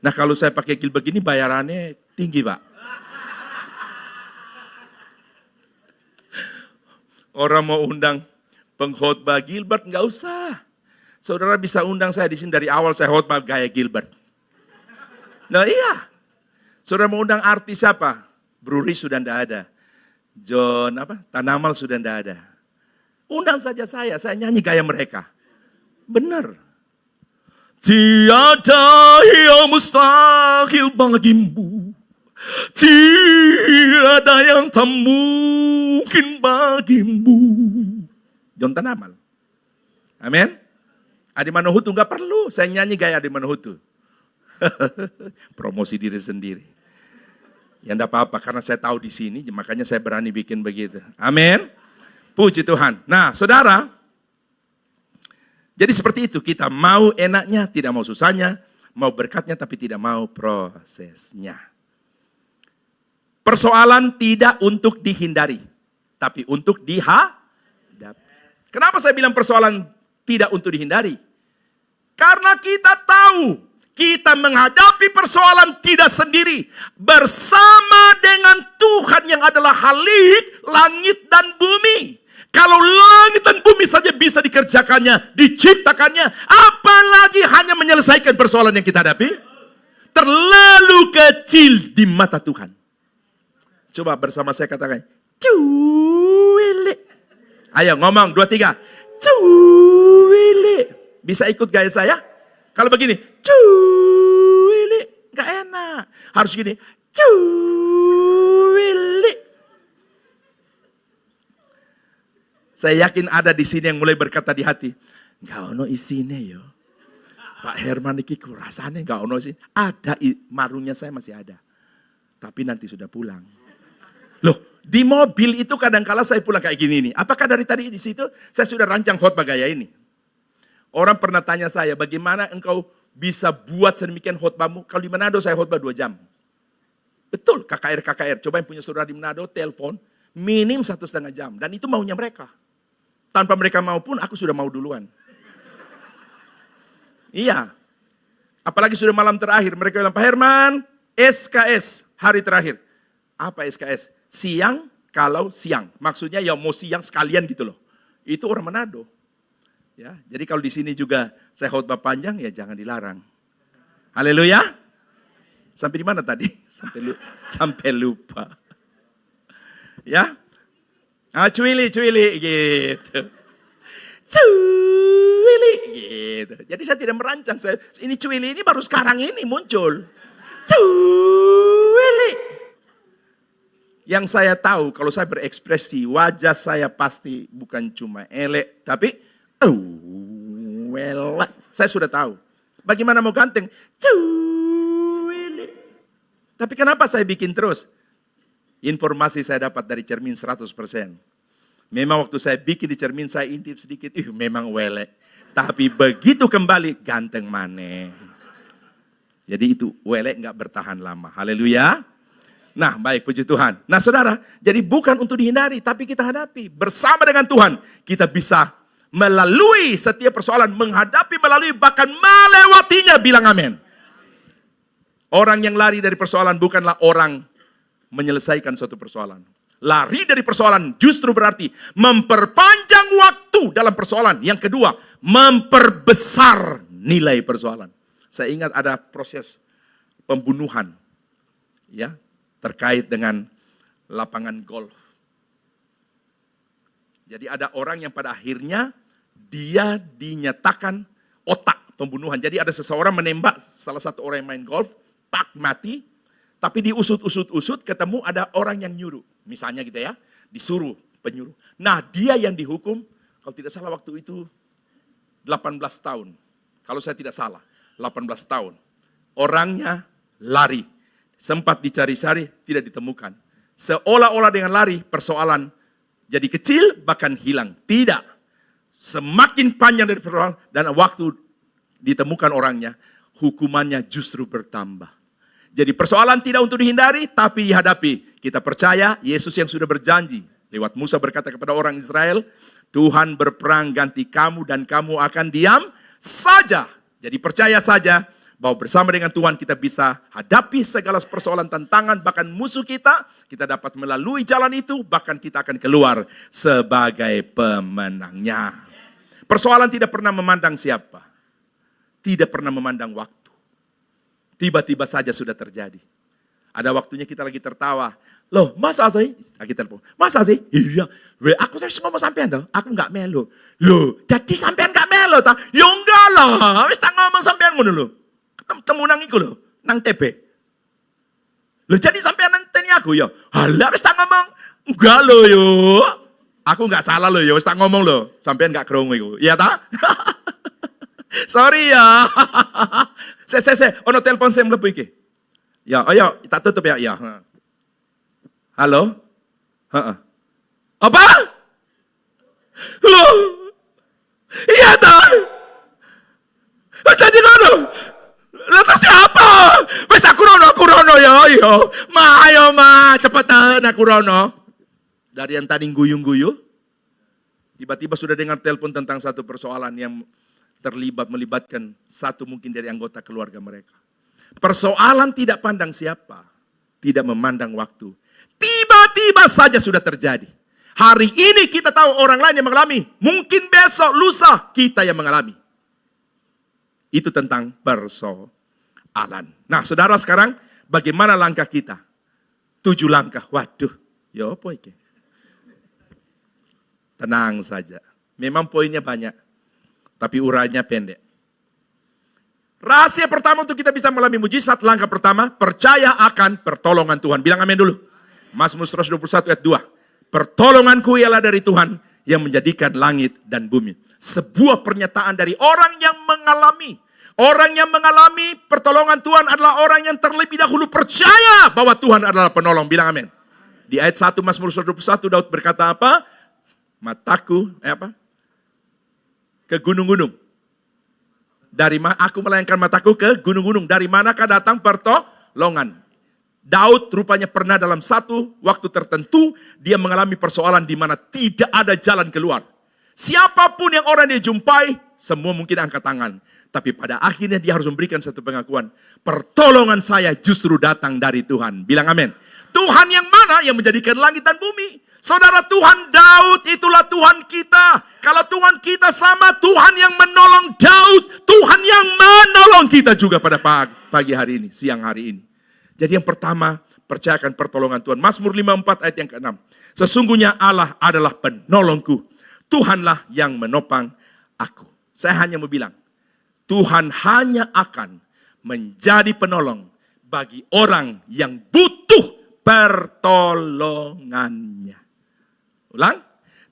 Nah kalau saya pakai Gilbert ini bayarannya tinggi Pak. Orang mau undang pengkhotbah Gilbert, nggak usah. Saudara bisa undang saya di sini dari awal saya khotbah gaya Gilbert. Nah iya. Saudara mau undang artis siapa? Bruri sudah ndak ada. John Tanamal sudah ndak ada. Undang saja saya nyanyi gaya mereka. Benar. Tiada yang mustahil bagimu. Tiada yang tak mungkin bagimu. John Tanamal. Amin. Adi Manohutu gak perlu. Saya nyanyi gaya Adi Manohutu. Promosi diri sendiri. Ya enggak apa-apa karena saya tahu di sini. Makanya saya berani bikin begitu. Amin. Puji Tuhan. Nah saudara. Jadi seperti itu. Kita mau enaknya, tidak mau susahnya. Mau berkatnya tapi tidak mau prosesnya. Persoalan tidak untuk dihindari, tapi untuk dihadapi. Kenapa saya bilang persoalan tidak untuk dihindari? Karena kita tahu, kita menghadapi persoalan tidak sendiri. Bersama dengan Tuhan yang adalah Khalik, langit dan bumi. Kalau langit dan bumi saja bisa dikerjakannya, diciptakannya, apalagi hanya menyelesaikan persoalan yang kita hadapi. Terlalu kecil di mata Tuhan. Coba bersama saya katakan, cuwili. Ayo ngomong, 2, 3. Cuwili. Bisa ikut gaya saya? Kalau begini, cuwili. Gak enak. Harus gini, cuwili. Saya yakin ada di sini yang mulai berkata di hati, gak ono isine yo. Pak Herman iki rasanya gak ono isine. Ada, marungnya saya masih ada. Tapi nanti sudah pulang. Loh, di mobil itu kadang-kala saya pulang kayak gini nih. Apakah dari tadi di situ saya sudah rancang khotbah gaya ini? Orang pernah tanya saya, bagaimana engkau bisa buat sedemikian khotbahmu? Kalau di Manado saya khotbah 2 jam. Betul, KKR. Coba yang punya saudara di Manado, telepon, minim 1,5 jam. Dan itu maunya mereka. Tanpa mereka mau pun, aku sudah mau duluan. Iya. Apalagi sudah malam terakhir, mereka bilang, Pak Herman, SKS, hari terakhir. Apa SKS? Siang kalau siang. Maksudnya ya mau siang sekalian gitu loh. Itu orang Manado. Ya, jadi kalau di sini juga saya khotbah panjang ya jangan dilarang. Haleluya. Sampai di mana tadi? Sampai lupa. Ya. Cuili gitu. Cuili gitu. Jadi saya tidak merancang. Ini cuili ini baru sekarang ini muncul. Cuili. Yang saya tahu kalau saya berekspresi, wajah saya pasti bukan cuma elek, tapi elek. Saya sudah tahu. Bagaimana mau ganteng? Cuili. Tapi kenapa saya bikin terus? Informasi saya dapat dari cermin 100%. Memang waktu saya bikin di cermin saya intip sedikit, memang welek. Tapi begitu kembali, ganteng maneh. Jadi itu welek nggak bertahan lama. Haleluya. Nah baik, puji Tuhan. Nah saudara, jadi bukan untuk dihindari, tapi kita hadapi. Bersama dengan Tuhan, kita bisa melalui setiap persoalan, menghadapi, melalui, bahkan melewatinya. Bilang amin. Orang yang lari dari persoalan bukanlah orang menyelesaikan suatu persoalan. Lari dari persoalan justru berarti memperpanjang waktu dalam persoalan. Yang kedua, memperbesar nilai persoalan. Saya ingat ada proses pembunuhan ya terkait dengan lapangan golf. Jadi ada orang yang pada akhirnya dia dinyatakan otak pembunuhan. Jadi ada seseorang menembak salah satu orang yang main golf, tak mati. Tapi diusut-usut ketemu ada orang yang nyuruh. Misalnya gitu ya, disuruh penyuruh. Nah dia yang dihukum, kalau tidak salah waktu itu 18 tahun. Kalau saya tidak salah, 18 tahun. Orangnya lari. Sempat dicari-cari, tidak ditemukan. Seolah-olah dengan lari, persoalan jadi kecil, bahkan hilang. Tidak. Semakin panjang dari persoalan, dan waktu ditemukan orangnya, hukumannya justru bertambah. Jadi persoalan tidak untuk dihindari, tapi dihadapi. Kita percaya Yesus yang sudah berjanji. Lewat Musa berkata kepada orang Israel, Tuhan berperang ganti kamu dan kamu akan diam saja. Jadi percaya saja bahwa bersama dengan Tuhan kita bisa hadapi segala persoalan, tantangan, bahkan musuh kita. Kita dapat melalui jalan itu, bahkan kita akan keluar sebagai pemenangnya. Persoalan tidak pernah memandang siapa. Tidak pernah memandang waktu. Tiba-tiba saja sudah terjadi. Ada waktunya kita lagi tertawa. Loh, masa sih? Lagi telepon. Masa sih? Iya. Aku harus ngomong sampean tuh. Aku nggak melo. Loh, jadi sampean nggak melo ta? Ya enggak lah. Wis tak ngomong sampean ngono lho. Ketemu nang iku lho, nang TB. Loh, jadi sampean nenteni aku ya. Halah wis tak ngomong. Enggak lho yo. Aku nggak salah lho ya, wis tak ngomong lho. Sampean nggak krungu iku. Iya ta? Sorry ya. Ono telepon saya mlebu iki. Ya, ayo tak tutup ya. Ya. Halo? Heeh. Apa? Loh. Iya ta? Tadi ngono. Lah terus siapa? Wis aku rono ya, ayo. Ayo cepetan aku rono. Dari yang tadi guyung-guyu, tiba-tiba sudah dengar telepon tentang satu persoalan yang melibatkan satu mungkin dari anggota keluarga mereka. Persoalan tidak pandang siapa, tidak memandang waktu. Tiba-tiba saja sudah terjadi. Hari ini kita tahu orang lain yang mengalami, mungkin besok, lusa kita yang mengalami. Itu tentang persoalan. Nah saudara sekarang, bagaimana langkah kita? 7 langkah, waduh, ya apa ini? Tenang saja, memang poinnya banyak. Tapi urainya pendek. Rahasia pertama untuk kita bisa mengalami mujizat, langkah pertama, percaya akan pertolongan Tuhan. Bilang amin dulu. Mazmur 121 ayat 2. Pertolonganku ialah dari Tuhan yang menjadikan langit dan bumi. Sebuah pernyataan dari orang yang mengalami. Orang yang mengalami pertolongan Tuhan adalah orang yang terlebih dahulu percaya bahwa Tuhan adalah penolong. Bilang amin. Di ayat 1 Mazmur 121 Daud berkata apa? Mataku, ke gunung-gunung. Dari mana aku melayangkan mataku ke gunung-gunung. Dari manakah datang pertolongan? Daud rupanya pernah dalam satu waktu tertentu dia mengalami persoalan di mana tidak ada jalan keluar. Siapapun yang orang dia jumpai, semua mungkin angkat tangan. Tapi pada akhirnya dia harus memberikan satu pengakuan. Pertolongan saya justru datang dari Tuhan. Bilang amin. Tuhan yang mana yang menjadikan langit dan bumi? Saudara, Tuhan Daud itulah Tuhan kita. Kalau Tuhan kita sama Tuhan yang menolong Daud, Tuhan yang menolong kita juga pada pagi hari ini, siang hari ini. Jadi yang pertama, percayakan pertolongan Tuhan. Mazmur 54 ayat yang ke-6. Sesungguhnya Allah adalah penolongku. Tuhanlah yang menopang aku. Saya hanya mau bilang, Tuhan hanya akan menjadi penolong bagi orang yang butuh pertolongannya. Ulang,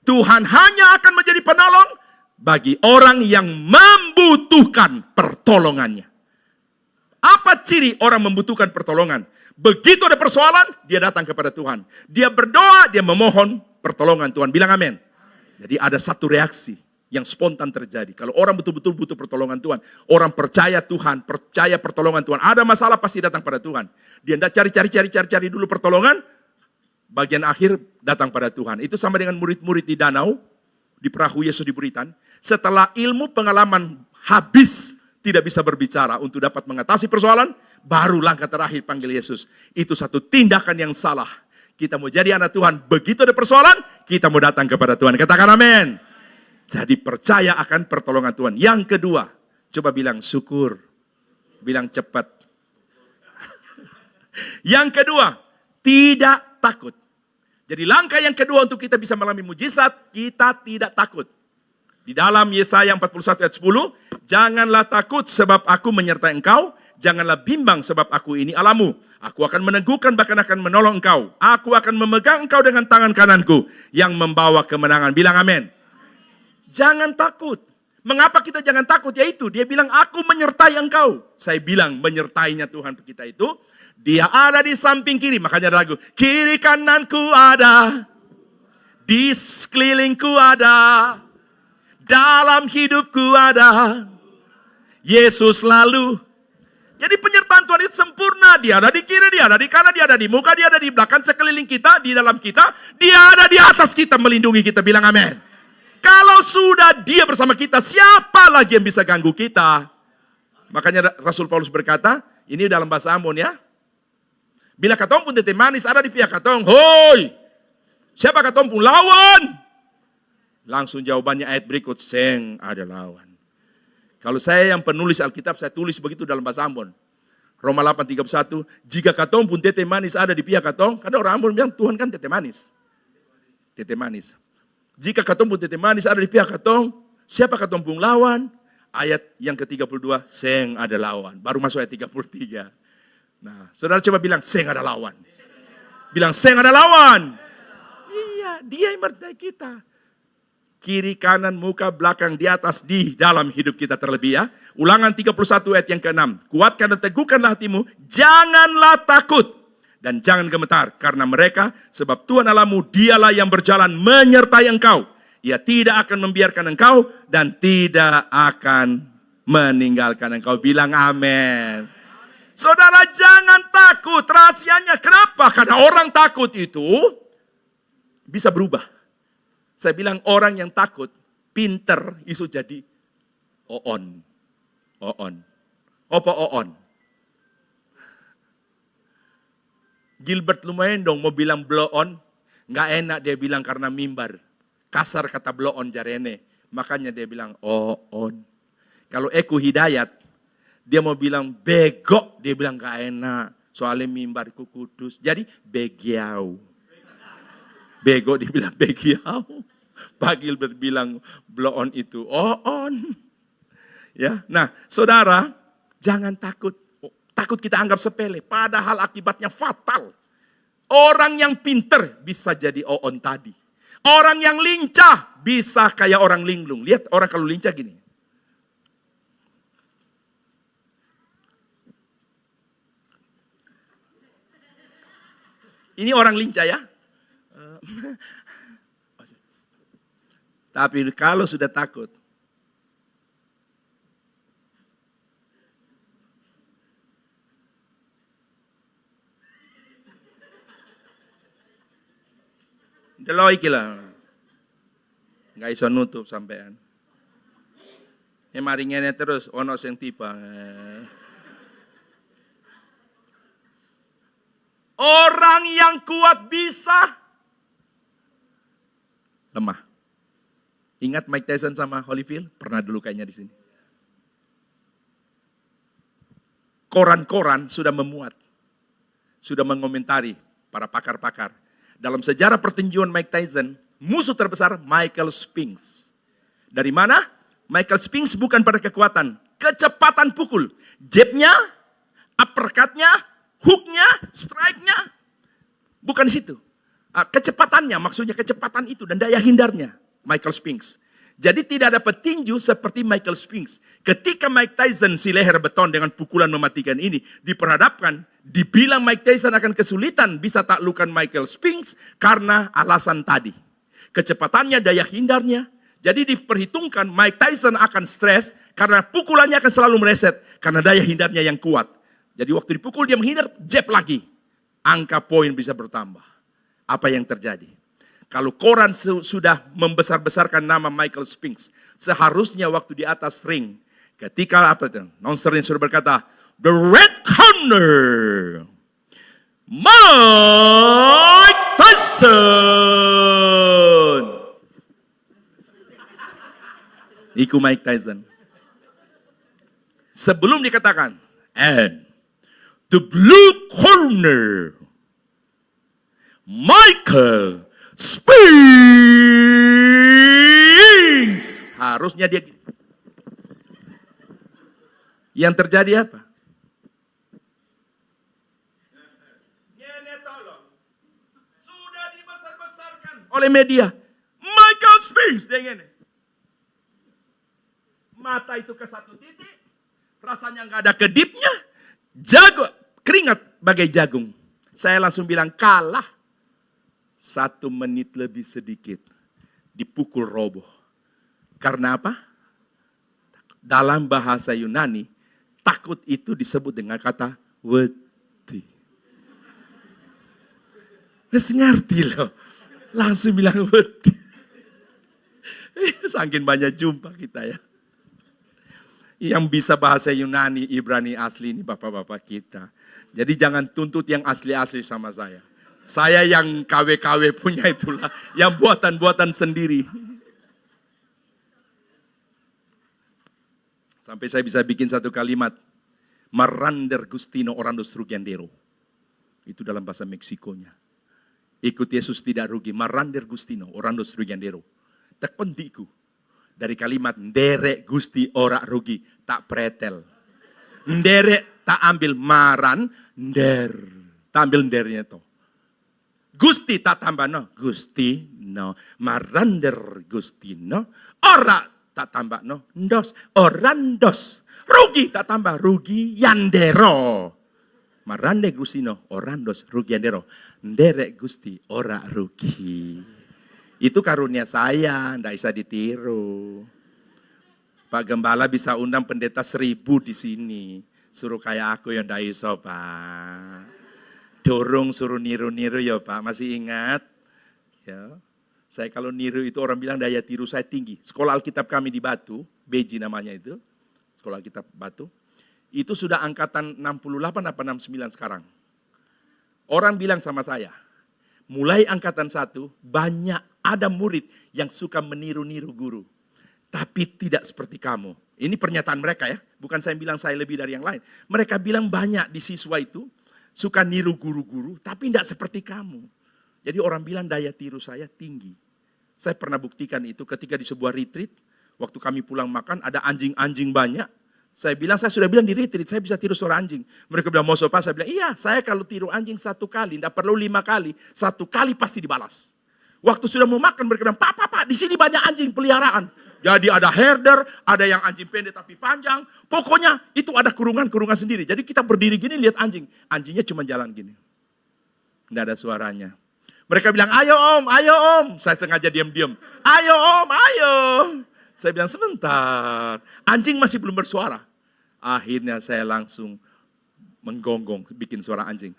Tuhan hanya akan menjadi penolong bagi orang yang membutuhkan pertolongannya. Apa ciri orang membutuhkan pertolongan? Begitu ada persoalan, dia datang kepada Tuhan. Dia berdoa, dia memohon pertolongan Tuhan. Bilang amin. Jadi ada satu reaksi yang spontan terjadi. Kalau orang betul-betul butuh pertolongan Tuhan, orang percaya Tuhan, percaya pertolongan Tuhan. Ada masalah pasti datang pada Tuhan. Dia tidak cari dulu pertolongan. Bagian akhir datang pada Tuhan. Itu sama dengan murid-murid di danau, di perahu Yesus di Buritan. Setelah ilmu pengalaman habis, tidak bisa berbicara untuk dapat mengatasi persoalan, baru langkah terakhir panggil Yesus. Itu satu tindakan yang salah. Kita mau jadi anak Tuhan, begitu ada persoalan, kita mau datang kepada Tuhan. Katakan amin. Jadi percaya akan pertolongan Tuhan. Yang kedua, coba bilang syukur. Bilang cepat. Yang kedua, tidak takut. Jadi langkah yang kedua untuk kita bisa mengalami mujizat, kita tidak takut. Di dalam Yesaya 41 ayat 10, janganlah takut sebab aku menyertai engkau, janganlah bimbang sebab aku ini Allahmu. Aku akan meneguhkan bahkan akan menolong engkau. Aku akan memegang engkau dengan tangan kananku yang membawa kemenangan. Bilang amin. Jangan takut. Mengapa kita jangan takut? Yaitu dia bilang aku menyertai engkau. Saya bilang menyertainya Tuhan kita itu, dia ada di samping kiri. Makanya ada lagu, kiri kananku ada, di sekelilingku ada, dalam hidupku ada, Yesus lalu. Jadi penyertaan Tuhan itu sempurna. Dia ada di kiri, dia ada di kanan, dia ada di muka, dia ada di belakang, sekeliling kita, di dalam kita. Dia ada di atas kita, melindungi kita. Bilang amin. Kalau sudah dia bersama kita, siapa lagi yang bisa ganggu kita? Makanya Rasul Paulus berkata, ini dalam bahasa Ambon ya. Bila katong pun tete manis ada di pihak katong, hoi, siapa katong pun lawan? Langsung jawabannya ayat berikut, seng ada lawan. Kalau saya yang penulis Alkitab, saya tulis begitu dalam bahasa Ambon. Roma 8:31, jika katong pun tete manis ada di pihak katong, karena orang Ambon bilang Tuhan kan tete manis. Tete manis. Jika katong pun tete manis ada di pihak katong, siapa katong pun lawan? Ayat yang ke-32, seng ada lawan. Baru masuk ayat 33. Nah, saudara coba bilang, seng ada lawan. Bilang, seng ada lawan. Iya, dia yang menyertai kita. Kiri, kanan, muka, belakang, di atas, di dalam hidup kita terlebih ya. Ulangan 31 ayat yang ke-6. Kuatkan dan teguhkanlah hatimu, janganlah takut. Dan jangan gemetar karena mereka, sebab Tuhan Allahmu dialah yang berjalan menyertai engkau. Ia tidak akan membiarkan engkau dan tidak akan meninggalkan engkau. Bilang amin. Saudara jangan takut, rahasianya kenapa? Karena orang takut itu bisa berubah. Saya bilang orang yang takut, pinter, isu jadi oon. Oon. Apa oon? Gilbert lumayan dong mau bilang blow on. Nggak enak dia bilang karena mimbar. Kasar kata blow on jarene. Makanya dia bilang on. Kalau Eko Hidayat, dia mau bilang bego. Dia bilang nggak enak. Soalnya mimbarku kudus. Jadi begiau. Bego dia bilang begiau. Pak Gilbert bilang blow on itu on. Ya, nah saudara jangan takut. Takut kita anggap sepele, padahal akibatnya fatal. Orang yang pinter bisa jadi oon tadi. Orang yang lincah bisa kayak orang linglung. Lihat orang kalau lincah gini. Ini orang lincah ya. Tapi kalau sudah takut, deloi kila. Nggak iso nutup sampean. Maringene terus ono sing tiba. Orang yang kuat bisa lemah. Ingat Mike Tyson sama Holyfield? Pernah dulu kayaknya di sini. Koran-koran sudah memuat. sudah mengomentari, para pakar-pakar. Dalam sejarah pertinjuan Mike Tyson, musuh terbesar Michael Spinks. Dari mana? Michael Spinks bukan pada kekuatan, kecepatan pukul. Jabnya, uppercutnya, hooknya, strike-nya, bukan situ. Kecepatannya, maksudnya kecepatan itu dan daya hindarnya Michael Spinks. Jadi tidak ada petinju seperti Michael Spinks. Ketika Mike Tyson si leher beton dengan pukulan mematikan ini diperhadapkan, dibilang Mike Tyson akan kesulitan bisa taklukan Michael Spinks karena alasan tadi. Kecepatannya, daya hindarnya. Jadi diperhitungkan Mike Tyson akan stres karena pukulannya akan selalu mereset karena daya hindarnya yang kuat. Jadi waktu dipukul dia menghindar, jab lagi. Angka poin bisa bertambah. Apa yang terjadi? Kalau koran sudah membesar-besarkan nama Michael Spinks, seharusnya waktu di atas ring, ketika announcer sudah berkata, the red corner, Mike Tyson. Iku Mike Tyson. Sebelum dikatakan, and the blue corner, Michael Spinks. Harusnya dia gini. Yang terjadi apa? Sudah dibesar-besarkan oleh media. Michael Spinks. Dia gini. Mata itu ke satu titik. Rasanya nggak ada kedipnya. Jago, keringat bagai jagung. Saya langsung bilang kalah. 1 menit lebih sedikit dipukul roboh. Karena apa? Dalam bahasa Yunani, takut itu disebut dengan kata wedi. Wes ngerti loh. Langsung bilang wedi. Saking banyak jumpa kita ya. Yang bisa bahasa Yunani, Ibrani asli ini bapak-bapak kita. Jadi jangan tuntut yang asli-asli sama saya. Saya yang KW-KW punya itulah, yang buatan-buatan sendiri. Sampai saya bisa bikin satu kalimat, Marander Gustino Orandos Rugiandero. Itu dalam bahasa Meksikonya. Ikut Yesus tidak rugi, Marander Gustino Orandos Rugiandero. Tak pentingku. Dari kalimat, nderek Gusti ora rugi, tak pretel. Nderek tak ambil maran, nder. Tak ambil ndernya itu. Gusti tak tambah no, Gusti no, Marander Gusti no, ora tak tambah no, ndos, orandos, rugi tak tambah, rugi yandero, Marander Gusti no, orandos, rugi yandero, nderek Gusti ora rugi. Itu karunia saya, ndak bisa ditiru. Pak Gembala bisa undang pendeta 1000 di sini, suruh kayak aku yang ndak iso Pak. Dorong suruh niru-niru ya Pak, masih ingat? Ya, saya kalau niru itu orang bilang daya tiru saya tinggi. Sekolah Alkitab kami di Batu, Beji namanya itu, Sekolah Alkitab Batu, itu sudah angkatan 68 apa 69 sekarang. Orang bilang sama saya, mulai angkatan 1 banyak ada murid yang suka meniru-niru guru. Tapi tidak seperti kamu. Ini pernyataan mereka ya, bukan saya bilang saya lebih dari yang lain. Mereka bilang banyak di siswa itu, suka niru guru-guru, tapi tidak seperti kamu. Jadi orang bilang daya tiru saya tinggi. Saya pernah buktikan itu ketika di sebuah retreat, waktu kami pulang makan, ada anjing-anjing banyak. Saya bilang, saya sudah bilang di retreat, saya bisa tiru suara anjing. Mereka bilang, mau sopan? Saya bilang, iya, saya kalau tiru anjing 1 kali, tidak perlu 5 kali. 1 kali pasti dibalas. Waktu sudah mau makan, mereka bilang, Pak, di sini banyak anjing peliharaan. Jadi ada herder, ada yang anjing pendek tapi panjang. Pokoknya itu ada kurungan-kurungan sendiri. Jadi kita berdiri gini lihat anjing. Anjingnya cuma jalan gini. Tidak ada suaranya. Mereka bilang, ayo om. Saya sengaja diam-diam. Ayo om, ayo. Saya bilang, sebentar. Anjing masih belum bersuara. Akhirnya saya langsung menggonggong, bikin suara anjing.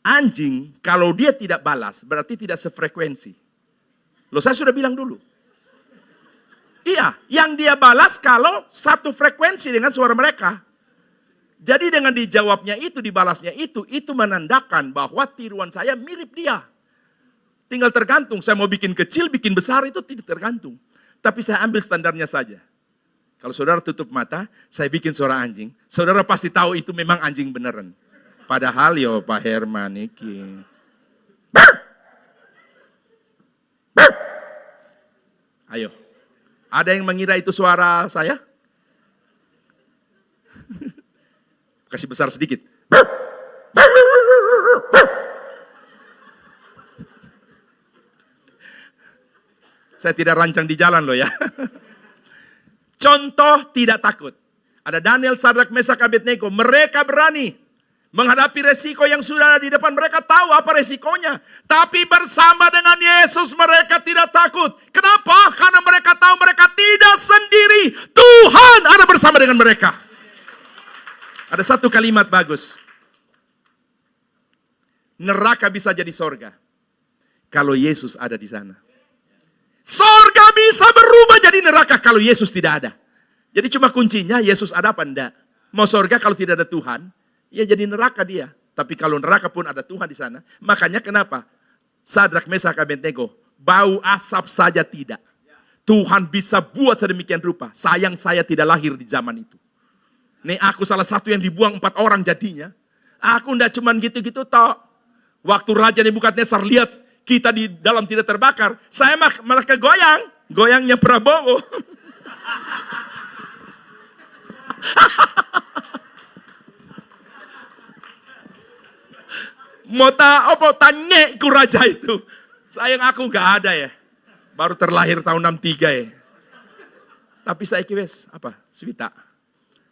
Anjing, kalau dia tidak balas, berarti tidak sefrekuensi. Loh, saya sudah bilang dulu. Iya, yang dia balas kalau satu frekuensi dengan suara mereka. Jadi dengan dijawabnya itu, dibalasnya itu menandakan bahwa tiruan saya mirip dia. Tinggal tergantung, saya mau bikin kecil, bikin besar itu tidak tergantung. Tapi saya ambil standarnya saja. Kalau saudara tutup mata, saya bikin suara anjing. Saudara pasti tahu itu memang anjing beneran. Padahal yo Pak Herman iki. Ayo, ada yang mengira itu suara saya? Kasih besar sedikit. Saya tidak rancang di jalan loh ya. Contoh tidak takut. Ada Daniel, Sadrak, Mesak, Abednego. Mereka berani menghadapi resiko yang sudah ada di depan. Mereka tahu apa resikonya. Tapi bersama dengan Yesus mereka tidak takut. Kenapa? Karena mereka tahu mereka tidak sendiri. Tuhan ada bersama dengan mereka. Ada satu kalimat bagus. Neraka bisa jadi sorga kalau Yesus ada di sana. Sorga bisa berubah jadi neraka kalau Yesus tidak ada. Jadi cuma kuncinya Yesus ada apa enggak. Mau sorga kalau tidak ada Tuhan, ya jadi neraka dia. Tapi kalau neraka pun ada Tuhan di sana. Makanya kenapa? Sadrak, Mesak, Abednego, bau asap saja tidak. Tuhan bisa buat sedemikian rupa. Sayang saya tidak lahir di zaman itu. Nih aku salah satu yang dibuang 4 orang jadinya. Aku enggak cuman gitu-gitu toh. Waktu Raja Nebukadnezar lihat kita di dalam tidak terbakar. Saya malah kegoyang. Goyangnya Prabowo. Mau tanya ku raja itu. Sayang aku gak ada ya. Baru terlahir tahun 63 ya. Tapi saya kira apa? Swita.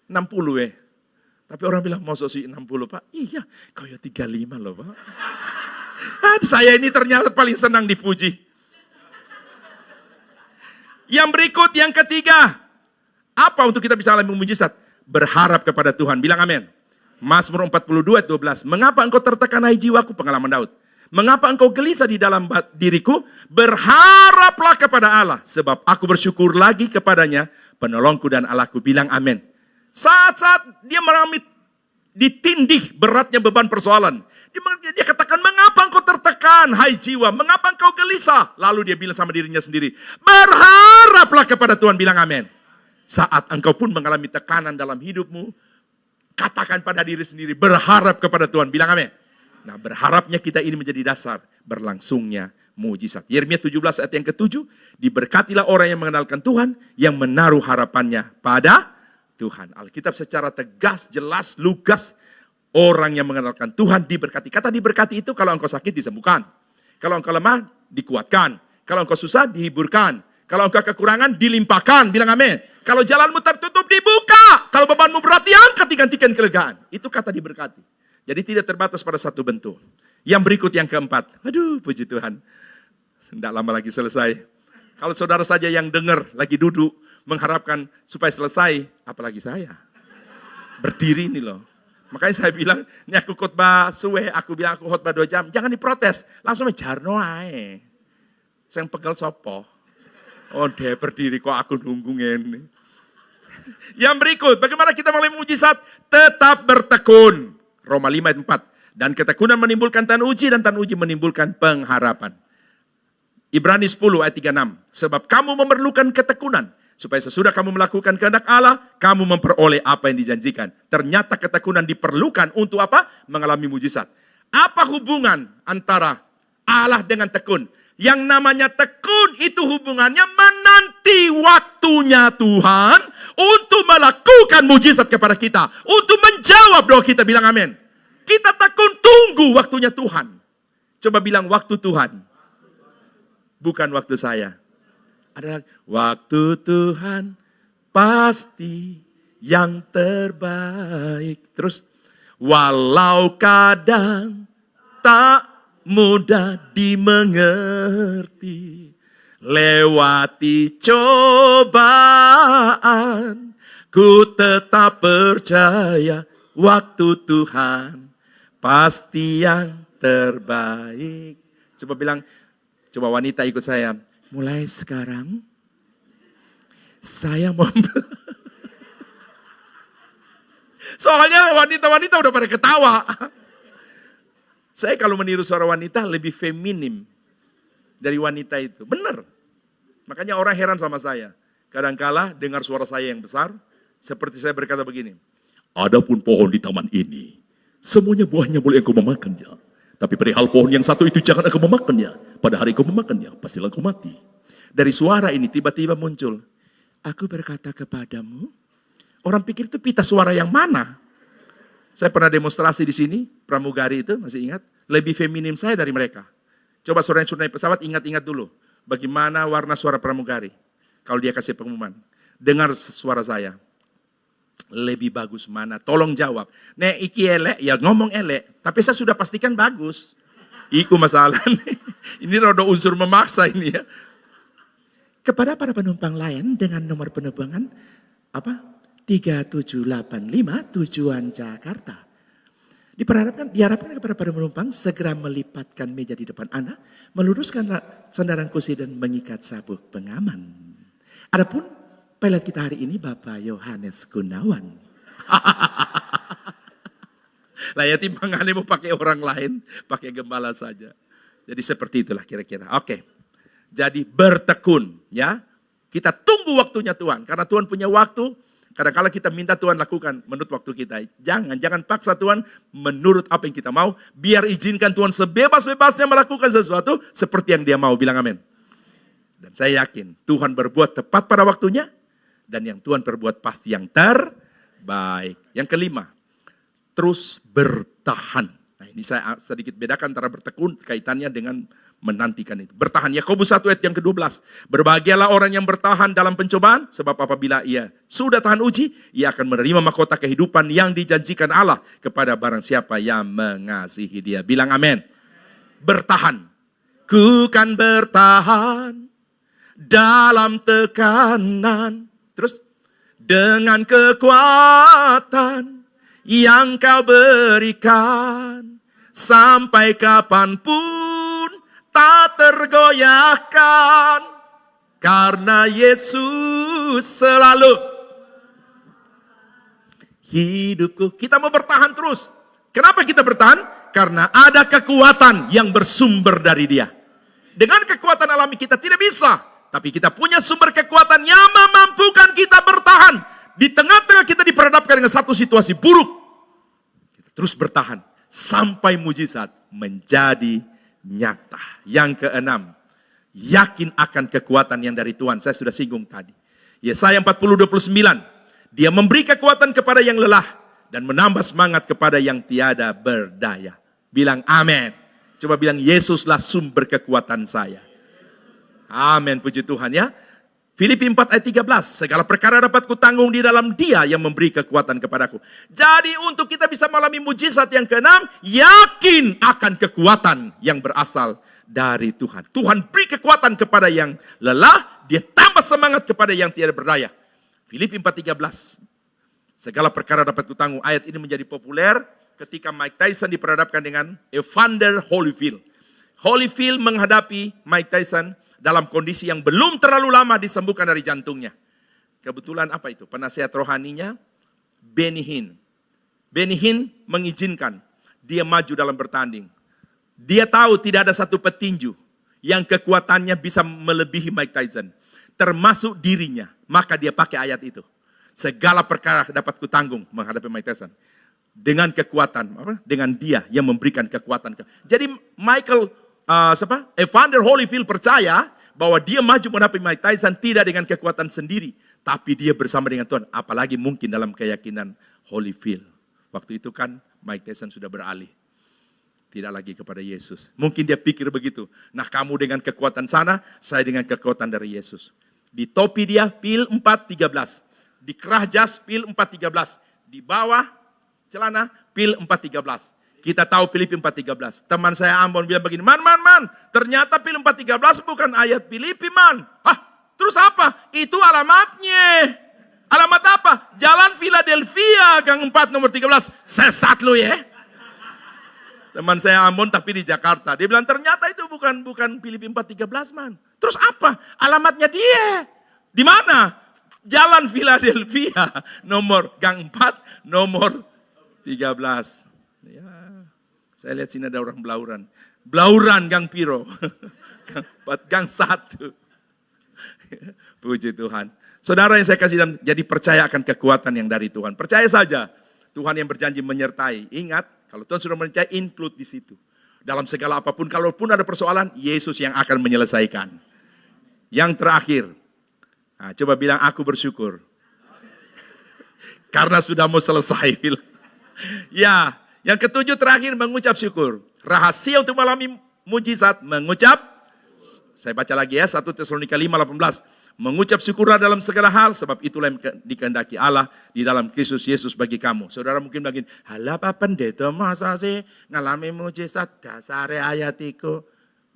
60 ya. Tapi orang bilang mau sih 60 Pak. Iya, kau ya 35 loh Pak. Saya ini ternyata paling senang dipuji. Yang berikut, yang ketiga. Apa untuk kita bisa alami mujizat? Berharap kepada Tuhan. Bilang amin. Mazmur 42:12. Mengapa engkau tertekan hai jiwaku? Pengalaman Daud. Mengapa engkau gelisah di dalam diriku? Berharaplah kepada Allah. Sebab aku bersyukur lagi kepadanya, penolongku dan Allahku. Bilang amin. Saat-saat dia mengalami ditindih beratnya beban persoalan. Dia katakan, mengapa engkau tertekan hai jiwa? Mengapa engkau gelisah? Lalu dia bilang sama dirinya sendiri, berharaplah kepada Tuhan. Bilang amin. Saat engkau pun mengalami tekanan dalam hidupmu, katakan pada diri sendiri, berharap kepada Tuhan. Bilang amin. Nah, berharapnya kita ini menjadi dasar berlangsungnya mujizat. Yeremia 17 ayat yang ke-7, diberkatilah orang yang mengenalkan Tuhan, yang menaruh harapannya pada Tuhan. Alkitab secara tegas, jelas, lugas, orang yang mengenalkan Tuhan diberkati. Kata diberkati itu kalau engkau sakit disembuhkan. Kalau engkau lemah, dikuatkan. Kalau engkau susah, dihiburkan. Kalau engkau kekurangan, dilimpahkan. Bilang amin. Kalau jalanmu tertutup, dibuka. Kalau bebanmu berat, diangkat, digantikan kelegaan. Itu kata diberkati. Jadi tidak terbatas pada satu bentuk. Yang berikut, yang keempat. Aduh, puji Tuhan. Tidak lama lagi selesai. Kalau saudara saja yang dengar, lagi duduk, mengharapkan supaya selesai, apalagi saya. Berdiri ini loh. Makanya saya bilang, ini aku khotbah suwe, aku bilang aku khotbah 2 jam. Jangan diprotes. Langsung jarno ae. Saya pegel sopo. Oh deh berdiri kok aku nunggu ini. Yang berikut, bagaimana kita mengalami mujizat? Tetap bertekun. Roma 5 ayat 4. Dan ketekunan menimbulkan tahan uji, dan tahan uji menimbulkan pengharapan. Ibrani 10 ayat 36. Sebab kamu memerlukan ketekunan, supaya sesudah kamu melakukan kehendak Allah, kamu memperoleh apa yang dijanjikan. Ternyata ketekunan diperlukan untuk apa? Mengalami mujizat. Apa hubungan antara Allah dengan tekun? Yang namanya tekun itu hubungannya menanti waktunya Tuhan untuk melakukan mujizat kepada kita. Untuk menjawab doa kita, bilang amin. Kita tekun tunggu waktunya Tuhan. Coba bilang waktu Tuhan. Bukan waktu saya. Ada waktu Tuhan pasti yang terbaik. Terus, walau kadang tak mudah dimengerti, lewati cobaan, ku tetap percaya waktu Tuhan pasti yang terbaik. Coba bilang, coba wanita ikut saya. Mulai sekarang, saya mau... Soalnya wanita-wanita udah pada ketawa. Saya kalau meniru suara wanita lebih feminim dari wanita itu. Benar. Makanya orang heran sama saya. Kadangkala dengar suara saya yang besar, seperti saya berkata begini. Adapun pohon di taman ini Semuanya buahnya boleh engkau memakannya. Tapi perihal pohon yang satu itu jangan engkau memakannya. Pada hari engkau memakannya, pastilah engkau mati. Dari suara ini tiba-tiba muncul, aku berkata kepadamu, orang pikir itu pita suara yang mana? Saya pernah demonstrasi di sini, pramugari itu, masih ingat? Lebih feminim saya dari mereka. Coba suara yang naik pesawat, ingat-ingat dulu. Bagaimana warna suara pramugari? Kalau dia kasih pengumuman. Dengar suara saya. Lebih bagus mana? Tolong jawab. Nek iki elek, ya ngomong elek. Tapi saya sudah pastikan bagus. Iku masalah. Ini rodo unsur memaksa ini ya. Kepada para penumpang lain dengan nomor penerbangan 3785 tujuan Jakarta. Diharapkan kepada para penumpang segera melipatkan meja di depan Anda, meluruskan sandaran kursi dan mengikat sabuk pengaman. Adapun pilot kita hari ini Bapak Yohanes Gunawan. Lah ya timbangannya mau pakai orang lain, pakai gembala saja. Jadi seperti itulah kira-kira. Oke. Jadi bertekun ya. Kita tunggu waktunya Tuhan. Karena Tuhan punya waktu. Kadang-kadang kita minta Tuhan lakukan menurut waktu kita. Jangan paksa Tuhan menurut apa yang kita mau. Biar izinkan Tuhan sebebas-bebasnya melakukan sesuatu seperti yang dia mau. Bilang amin. Dan saya yakin Tuhan berbuat tepat pada waktunya. Dan yang Tuhan perbuat pasti yang terbaik. Yang kelima, terus bertahan. Nah ini saya sedikit bedakan antara bertekun kaitannya dengan menantikan itu. Bertahan. Yakobus 1 ayat yang ke-12. Berbahagialah orang yang bertahan dalam pencobaan. Sebab apabila ia sudah tahan uji, ia akan menerima mahkota kehidupan yang dijanjikan Allah kepada barang siapa yang mengasihi dia. Bilang amin. Bertahan. Ku kan bertahan dalam tekanan. Terus. Dengan kekuatan yang kau berikan. Sampai kapanpun tak tergoyahkan, karena Yesus selalu hidupku. Kita mau bertahan terus. Kenapa kita bertahan? Karena ada kekuatan yang bersumber dari Dia. Dengan kekuatan alami kita tidak bisa, tapi kita punya sumber kekuatan yang memampukan kita bertahan. Di tengah-tengah kita diperhadapkan dengan satu situasi buruk, kita terus bertahan sampai mujizat menjadi nyata. Yang keenam, yakin akan kekuatan yang dari Tuhan. Saya sudah singgung tadi. Yesaya 40:29. Dia memberi kekuatan kepada yang lelah dan menambah semangat kepada yang tiada berdaya. Bilang amin. Coba bilang Yesuslah sumber kekuatan saya. Amin, puji Tuhan ya. Filipi 4 ayat 13. Segala perkara dapat kutanggung di dalam Dia yang memberi kekuatan kepadaku. Jadi untuk kita bisa mengalami mujizat yang keenam, yakin akan kekuatan yang berasal dari Tuhan. Tuhan beri kekuatan kepada yang lelah, Dia tambah semangat kepada yang tiada berdaya. Filipi 4:13. Segala perkara dapat kutanggung. Ayat ini menjadi populer ketika Mike Tyson diperhadapkan dengan Evander Holyfield. Holyfield menghadapi Mike Tyson dalam kondisi yang belum terlalu lama disembuhkan dari jantungnya. Kebetulan apa itu? Penasihat rohaninya Benny Hinn. Benny Hinn mengizinkan dia maju dalam bertanding. Dia tahu tidak ada satu petinju yang kekuatannya bisa melebihi Mike Tyson. Termasuk dirinya. Maka dia pakai ayat itu. Segala perkara dapat kutanggung menghadapi Mike Tyson. Dengan kekuatan, dengan Dia yang memberikan kekuatan. Jadi Evander Holyfield percaya bahwa dia maju menghadapi Mike Tyson tidak dengan kekuatan sendiri, tapi dia bersama dengan Tuhan. Apalagi mungkin dalam keyakinan Holyfield. Waktu itu kan Mike Tyson sudah beralih. Tidak lagi kepada Yesus. Mungkin dia pikir begitu. Nah kamu dengan kekuatan sana, saya dengan kekuatan dari Yesus. Di topi dia pil 4:13. Di kerah jas pil 4:13. Di bawah celana pil 4:13. Kita tahu Filipi 4:13. Teman saya Ambon bilang begini, man, ternyata Filipi 4:13 bukan ayat Filipi, man. Terus apa? Itu alamatnya. Alamat apa? Jalan Philadelphia, Gang 4 nomor 13. Sesat lu ya. Teman saya Ambon tapi di Jakarta. Dia bilang ternyata itu bukan Filipi 4:13, man. Terus apa? Alamatnya dia. Di mana? Jalan Philadelphia nomor Gang 4 nomor 13. Ya. Saya lihat sini ada orang Blauran. Blauran Gang Piro. Gang 1. Puji Tuhan. Saudara yang saya kasih dalam, jadi percaya akan kekuatan yang dari Tuhan. Percaya saja. Tuhan yang berjanji menyertai. Ingat, Kalau Tuhan sudah merencanakan, include di situ. Dalam segala apapun, kalaupun ada persoalan, Yesus yang akan menyelesaikan. Yang terakhir, nah, coba bilang aku bersyukur. Karena sudah mau selesai. Ya, yang ketujuh terakhir mengucap syukur. Rahasia untuk mengalami mujizat, mengucap. Saya baca lagi ya, 1 Tesalonika 5:18. Mengucap syukurlah dalam segala hal, sebab itulah yang dikehendaki Allah di dalam Kristus Yesus bagi kamu. Saudara mungkin bilang, halah Pak Pendeta masa sih ngalami mujizat, dasar ayat itu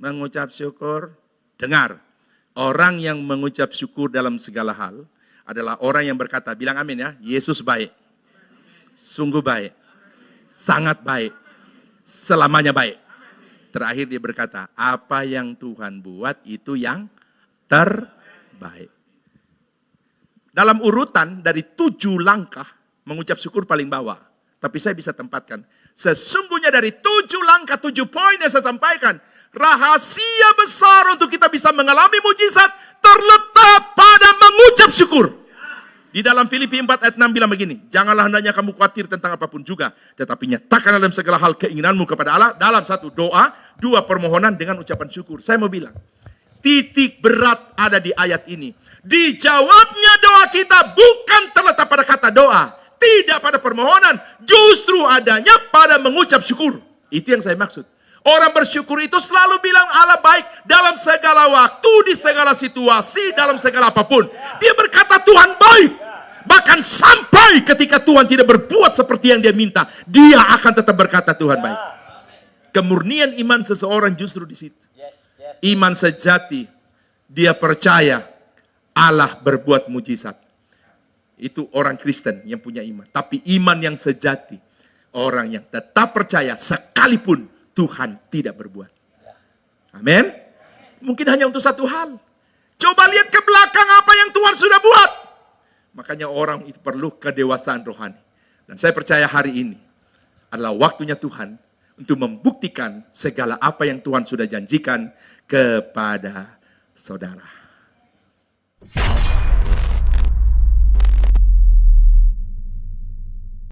mengucap syukur. Dengar, orang yang mengucap syukur dalam segala hal adalah orang yang berkata, bilang amin ya, Yesus baik, sungguh baik, sangat baik, selamanya baik. Terakhir dia berkata, apa yang Tuhan buat itu yang terbaik. Dalam urutan dari 7 langkah, mengucap syukur paling bawah. Tapi saya bisa tempatkan, sesungguhnya dari 7 langkah, 7 poin yang saya sampaikan, rahasia besar untuk kita bisa mengalami mujizat terletak pada mengucap syukur. Di dalam Filipi 4 ayat 6 bilang begini, janganlah hendaknya kamu khawatir tentang apapun juga, tetapi nyatakan dalam segala hal keinginanmu kepada Allah, dalam 1 doa, 2 permohonan dengan ucapan syukur. Saya mau bilang, titik berat ada di ayat ini. Dijawabnya doa kita bukan terletak pada kata doa, tidak pada permohonan, justru adanya pada mengucap syukur. Itu yang saya maksud. Orang bersyukur itu selalu bilang Allah baik dalam segala waktu, di segala situasi, dalam segala apapun. Dia berkata Tuhan baik. Bahkan sampai ketika Tuhan tidak berbuat seperti yang dia minta, dia akan tetap berkata Tuhan baik. Kemurnian iman seseorang justru di situ. Iman sejati, dia percaya Allah berbuat mujizat. Itu orang Kristen yang punya iman. Tapi iman yang sejati, orang yang tetap percaya sekalipun Tuhan tidak berbuat. Amin. Mungkin hanya untuk satu hal. Coba lihat ke belakang apa yang Tuhan sudah buat. Makanya orang itu perlu kedewasaan rohani. Dan saya percaya hari ini adalah waktunya Tuhan untuk membuktikan segala apa yang Tuhan sudah janjikan kepada saudara.